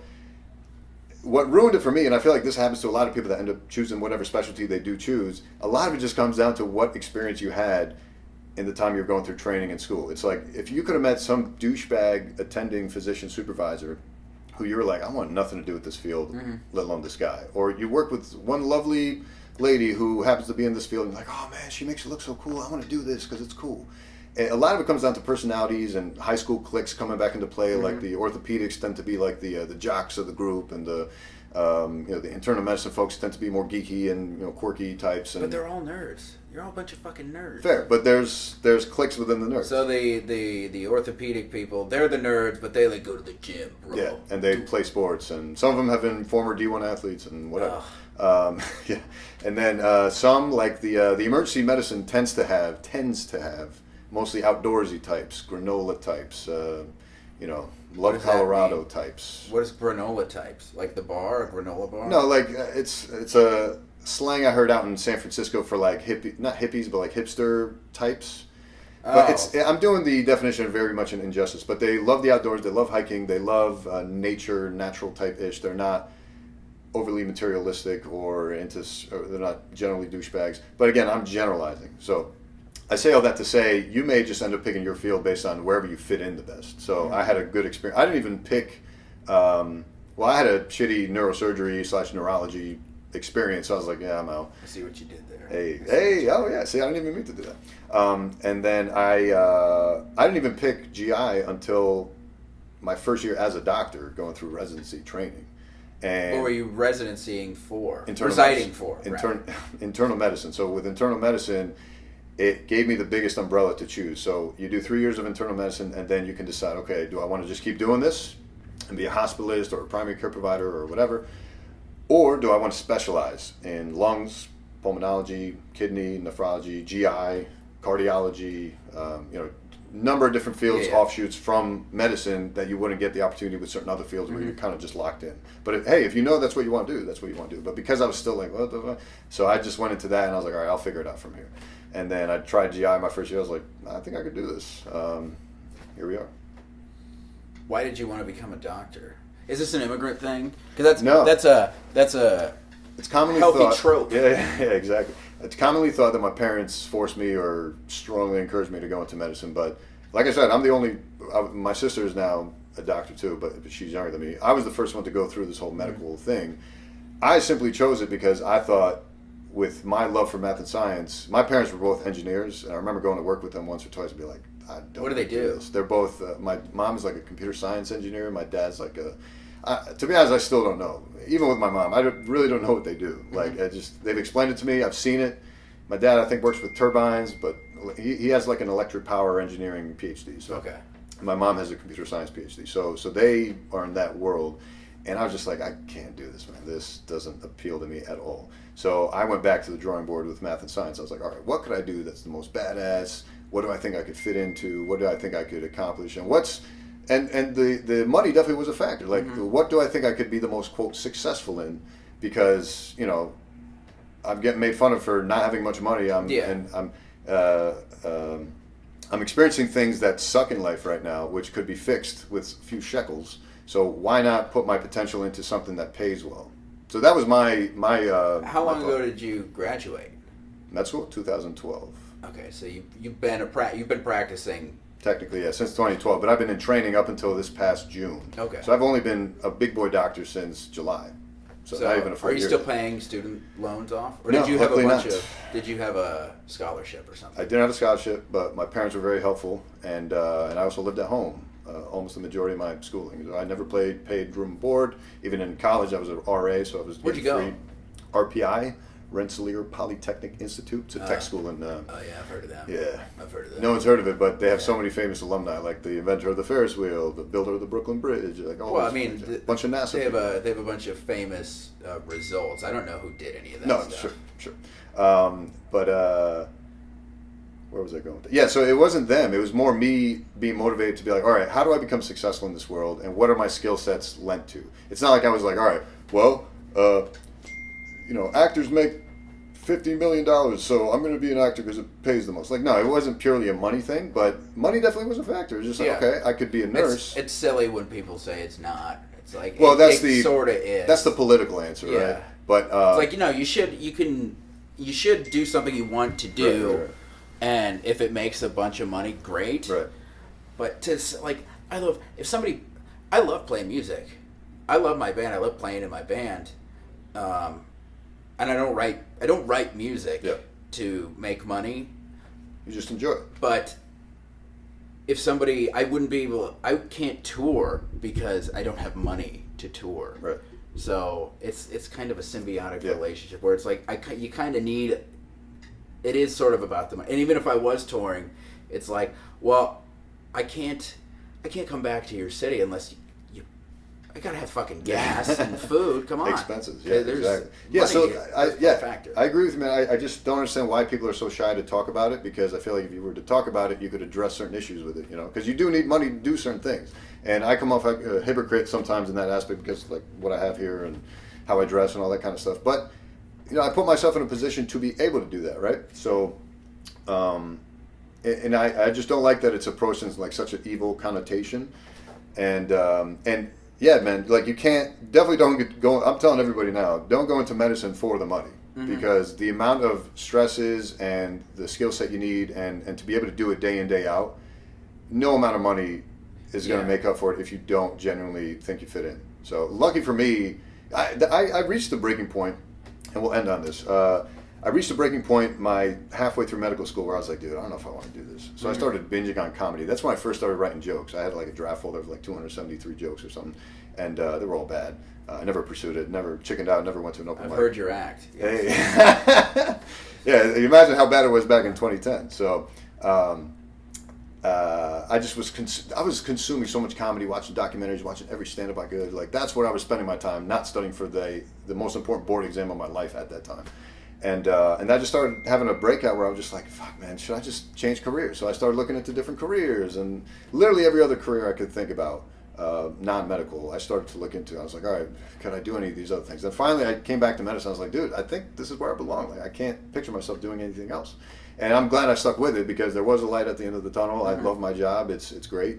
what ruined it for me, and I feel like this happens to a lot of people that end up choosing whatever specialty they do choose, a lot of it just comes down to what experience you had in the time you're going through training in school. It's like if you could have met some douchebag attending physician supervisor who you were like, I want nothing to do with this field, let alone this guy. Or you work with one lovely lady who happens to be in this field and you're like, oh man, she makes it look so cool. I want to do this because it's cool. And a lot of it comes down to personalities and high school cliques coming back into play. Like the orthopedics tend to be like the jocks of the group, and the the internal medicine folks tend to be more geeky and quirky types. And but they're all nerds. You're all a bunch of fucking nerds. Fair, but there's cliques within the nerds. So the orthopedic people, they're the nerds, but they like go to the gym, bro. Yeah, and they play sports, and some of them have been former D1 athletes and whatever. Yeah, and then some like the emergency medicine tends to have mostly outdoorsy types, granola types, What love does that Colorado mean? types. What is granola types? Like the bar, a granola bar? No, like it's a slang I heard out in San Francisco for like hippie, not hippies, but like hipster types. But Oh, I'm doing the definition very much an injustice. But they love the outdoors. They love hiking. They love nature, natural type ish. They're not overly materialistic or they're not generally douchebags. But again, I'm generalizing. So I say all that to say you may just end up picking your field based on wherever you fit in the best. So I had a good experience. I didn't even pick. Well, I had a shitty neurosurgery / neurology experience. So I was like, yeah, I'm out. I see what you did there. Hey, oh yeah. See, I didn't even mean to do that. And then I didn't even pick GI until my first year as a doctor, going through residency training. And What were you residencying for? internal Residing medicine, for? internal medicine. So with internal medicine, it gave me the biggest umbrella to choose. So you do 3 years of internal medicine, and then you can decide, okay, do I want to just keep doing this and be a hospitalist or a primary care provider or whatever, or do I want to specialize in lungs, pulmonology, kidney, nephrology, GI, cardiology, number of different fields, offshoots from medicine that you wouldn't get the opportunity with certain other fields where you're kind of just locked in. But if you know that's what you want to do, that's what you want to do. But because I was still like, what the fuck? So I just went into that and I was like, all right, I'll figure it out from here. And then I tried GI my first year. I was like, I think I could do this. Here we are. Why did you want to become a doctor? Is this an immigrant thing? Because No. that's a It's commonly healthy thought, trope. Yeah, exactly. It's commonly thought that my parents forced me or strongly encouraged me to go into medicine. But like I said, I'm the only. My sister is now a doctor too, but she's younger than me. I was the first one to go through this whole medical thing. I simply chose it because I thought, with my love for math and science, my parents were both engineers, and I remember going to work with them once or twice and be like, I don't. What do they do? This. They're both. My mom is like a computer science engineer. My dad's like a. To be honest, I still don't know. Even with my mom, really don't know what they do. Like, they've explained it to me. I've seen it. My dad, I think, works with turbines, but he has like an electric power engineering PhD. So Okay. my mom has a computer science PhD. So they are in that world. And I was just like, I can't do this, man. This doesn't appeal to me at all. So I went back to the drawing board with math and science. I was like, all right, what could I do that's the most badass? What do I think I could fit into? What do I think I could accomplish? And the money definitely was a factor. Like, what do I think I could be the most, quote, successful in? Because, I'm getting made fun of for not having much money. I'm experiencing things that suck in life right now, which could be fixed with a few shekels. So why not put my potential into something that pays well? So that was my How long ago did you graduate? Med school, 2012. Okay, so you've been practicing. Technically, yeah, since 2012. But I've been in training up until this past June. Okay. So I've only been a big boy doctor since July. So not even a full are you year. still paying student loans off, or No, did you have a luckily bunch not. of? Did you have a scholarship or something? I didn't have a scholarship, but my parents were very helpful, and I also lived at home almost the majority of my schooling. I never paid room and board. Even in college, I was an RA, so I was Where'd you getting go? free. RPI, Rensselaer Polytechnic Institute. It's a tech school in. Oh yeah, I've heard of that. Yeah, I've heard of that. no one's heard of it, but they have so many famous alumni, like the inventor of the Ferris wheel, the builder of the Brooklyn Bridge, like all. Well, I those mean, things. A bunch of NASA. They have people. they have a bunch of famous results. I don't know who did any of that. No, stuff. sure. But where was I going with that? Yeah, so it wasn't them. It was more me being motivated to be like, all right, how do I become successful in this world, and what are my skill sets lent to? It's not like I was like, all right, well, actors make $50 million, so I'm going to be an actor because it pays the most. Like, no, it wasn't purely a money thing, but money definitely was a factor. It's just like, okay, I could be a nurse. It's silly when people say it's not. It's like, well, it sort of is. That's the political answer, right? But it's like, you should do something you want to do, right. and if it makes a bunch of money, great. Right. But I love playing music. I love my band. I love playing in my band. And I don't write music to make money. You just enjoy it. But if somebody, I can't tour because I don't have money to tour. Right. So it's kind of a symbiotic relationship where it's like you kind of need. It is sort of about the money, and even if I was touring, it's like, well, I can't come back to your city unless I gotta have fucking gas and food. Come on, expenses. Yeah, There's exactly. Yeah, money, so factor. I agree with you, man. I just don't understand why people are so shy to talk about it, because I feel like if you were to talk about it, you could address certain issues with it. Because you do need money to do certain things, and I come off like a hypocrite sometimes in that aspect because like what I have here and how I dress and all that kind of stuff. But I put myself in a position to be able to do that, right? So. And I just don't like that it's approached in like such an evil connotation, and yeah, man, like you definitely don't go. I'm telling everybody now, don't go into medicine for the money, because the amount of stresses and the skill set you need, and to be able to do it day in day out, no amount of money is going to make up for it if you don't genuinely think you fit in. So lucky for me, I reached the breaking point, and we'll end on this. I reached a breaking point halfway through medical school where I was like, dude, I don't know if I want to do this. So I started binging on comedy. That's when I first started writing jokes. I had like a draft folder of like 273 jokes or something, and they were all bad. I never pursued it, never chickened out, never went to an open mic. I've heard your act. Yes. Hey. Yeah, you imagine how bad it was back in 2010. So I just I was consuming so much comedy, watching documentaries, watching every stand-up I could. Like that's where I was spending my time, not studying for the most important board exam of my life at that time. And I just started having a breakout where I was just like, fuck, man, should I just change careers? So I started looking into different careers, and literally every other career I could think about, non-medical, I started to look into. I was like, all right, could I do any of these other things? And finally I came back to medicine. I was like, dude, I think this is where I belong. Like I can't picture myself doing anything else. And I'm glad I stuck with it, because there was a light at the end of the tunnel. I love my job. It's great.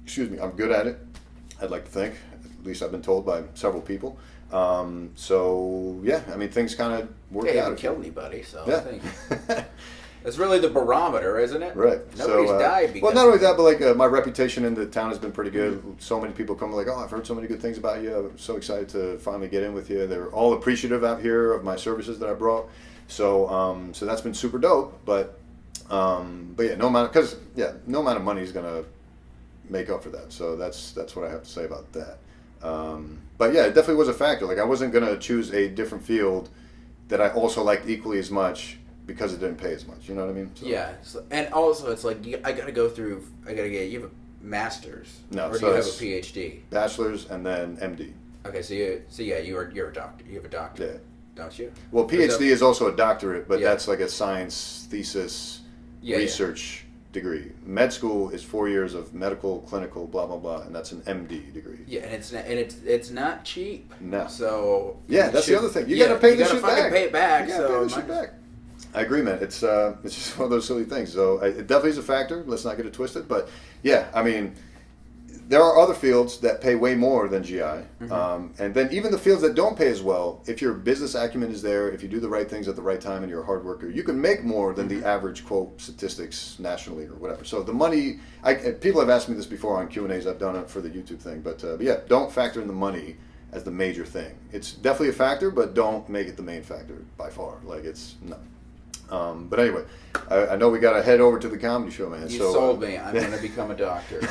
Excuse me. I'm good at it, I'd like to think. At least I've been told by several people. So yeah, I mean things kind of work out. You haven't killed anybody, so yeah. I think it's really the barometer, isn't it? Right. Nobody's died because. Well, not only that, but like my reputation in the town has been pretty good. So many people come like, oh, I've heard so many good things about you. I'm so excited to finally get in with you. They're all appreciative out here of my services that I brought. So so that's been super dope. But yeah, no amount of money is gonna make up for that. So that's what I have to say about that. But yeah, it definitely was a factor. Like I wasn't gonna choose a different field that I also liked equally as much because it didn't pay as much. You know what I mean? So. Yeah, and also it's like you have a master's. No, or do you have a PhD? Bachelor's and then MD. Okay, you're a doctor. You have a doctor. Yeah. Don't you? Well, PhD is also a doctorate, but that's like a science thesis research degree. Med school is 4 years of medical, clinical, blah blah blah, and that's an MD degree. Yeah, and it's not cheap. No. So that's the other thing. You got to pay this shit back. Pay it back. You got to pay this shit back. I agree, man. It's just one of those silly things. So it definitely is a factor. Let's not get it twisted. But yeah, I mean, there are other fields that pay way more than GI, and then even the fields that don't pay as well. If your business acumen is there, if you do the right things at the right time, and you're a hard worker, you can make more than the average quote statistics nationally or whatever. So the money, people have asked me this before on Q&As. I've done it for the YouTube thing, but yeah, don't factor in the money as the major thing. It's definitely a factor, but don't make it the main factor by far. Like it's no. But anyway, I know we got to head over to the comedy show, man. You sold me. I'm going to become a doctor.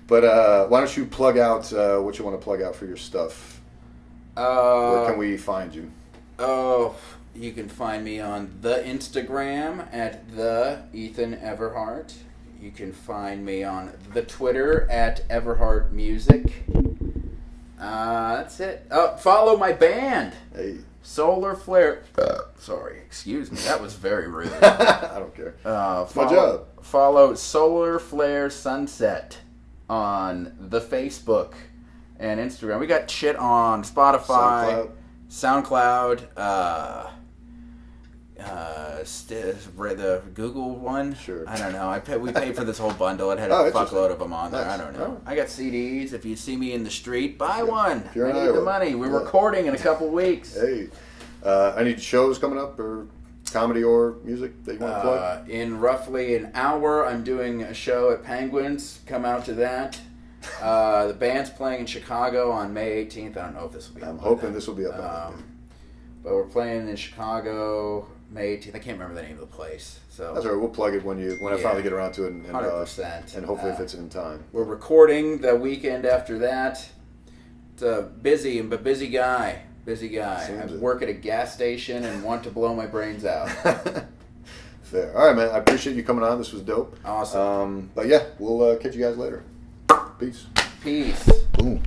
But why don't you plug out what you want to plug out for your stuff? Where can we find you? Oh, you can find me on the Instagram at the Ethan Everhart. You can find me on the Twitter at Everhart Music. That's it. Follow my band. Hey. Solar Flare. Sorry, excuse me. That was very rude. I don't care. My job. Follow Solar Flare Sunset on the Facebook and Instagram. We got shit on Spotify, SoundCloud, the Google one. Sure. I don't know. We paid for this whole bundle. It had a fuckload of them on there. Nice. I don't know. I got CDs. If you see me in the street, buy one. I need the money. We're recording in a couple weeks. Hey, any shows coming up or comedy or music that you want to plug? In roughly an hour, I'm doing a show at Penguins. Come out to that. The band's playing in Chicago on May 18th. I don't know if this will be up. I'm hoping this will be up. But we're playing in Chicago May 18th. I can't remember the name of the place. So that's all right. We'll plug it when I finally get around to it. And 100%. And hopefully if it's in time. We're recording the weekend after that. It's a busy guy. I work at a gas station and want to blow my brains out. Fair. All right, man. I appreciate you coming on. This was dope. Awesome. But yeah, we'll catch you guys later. Peace. Peace. Boom.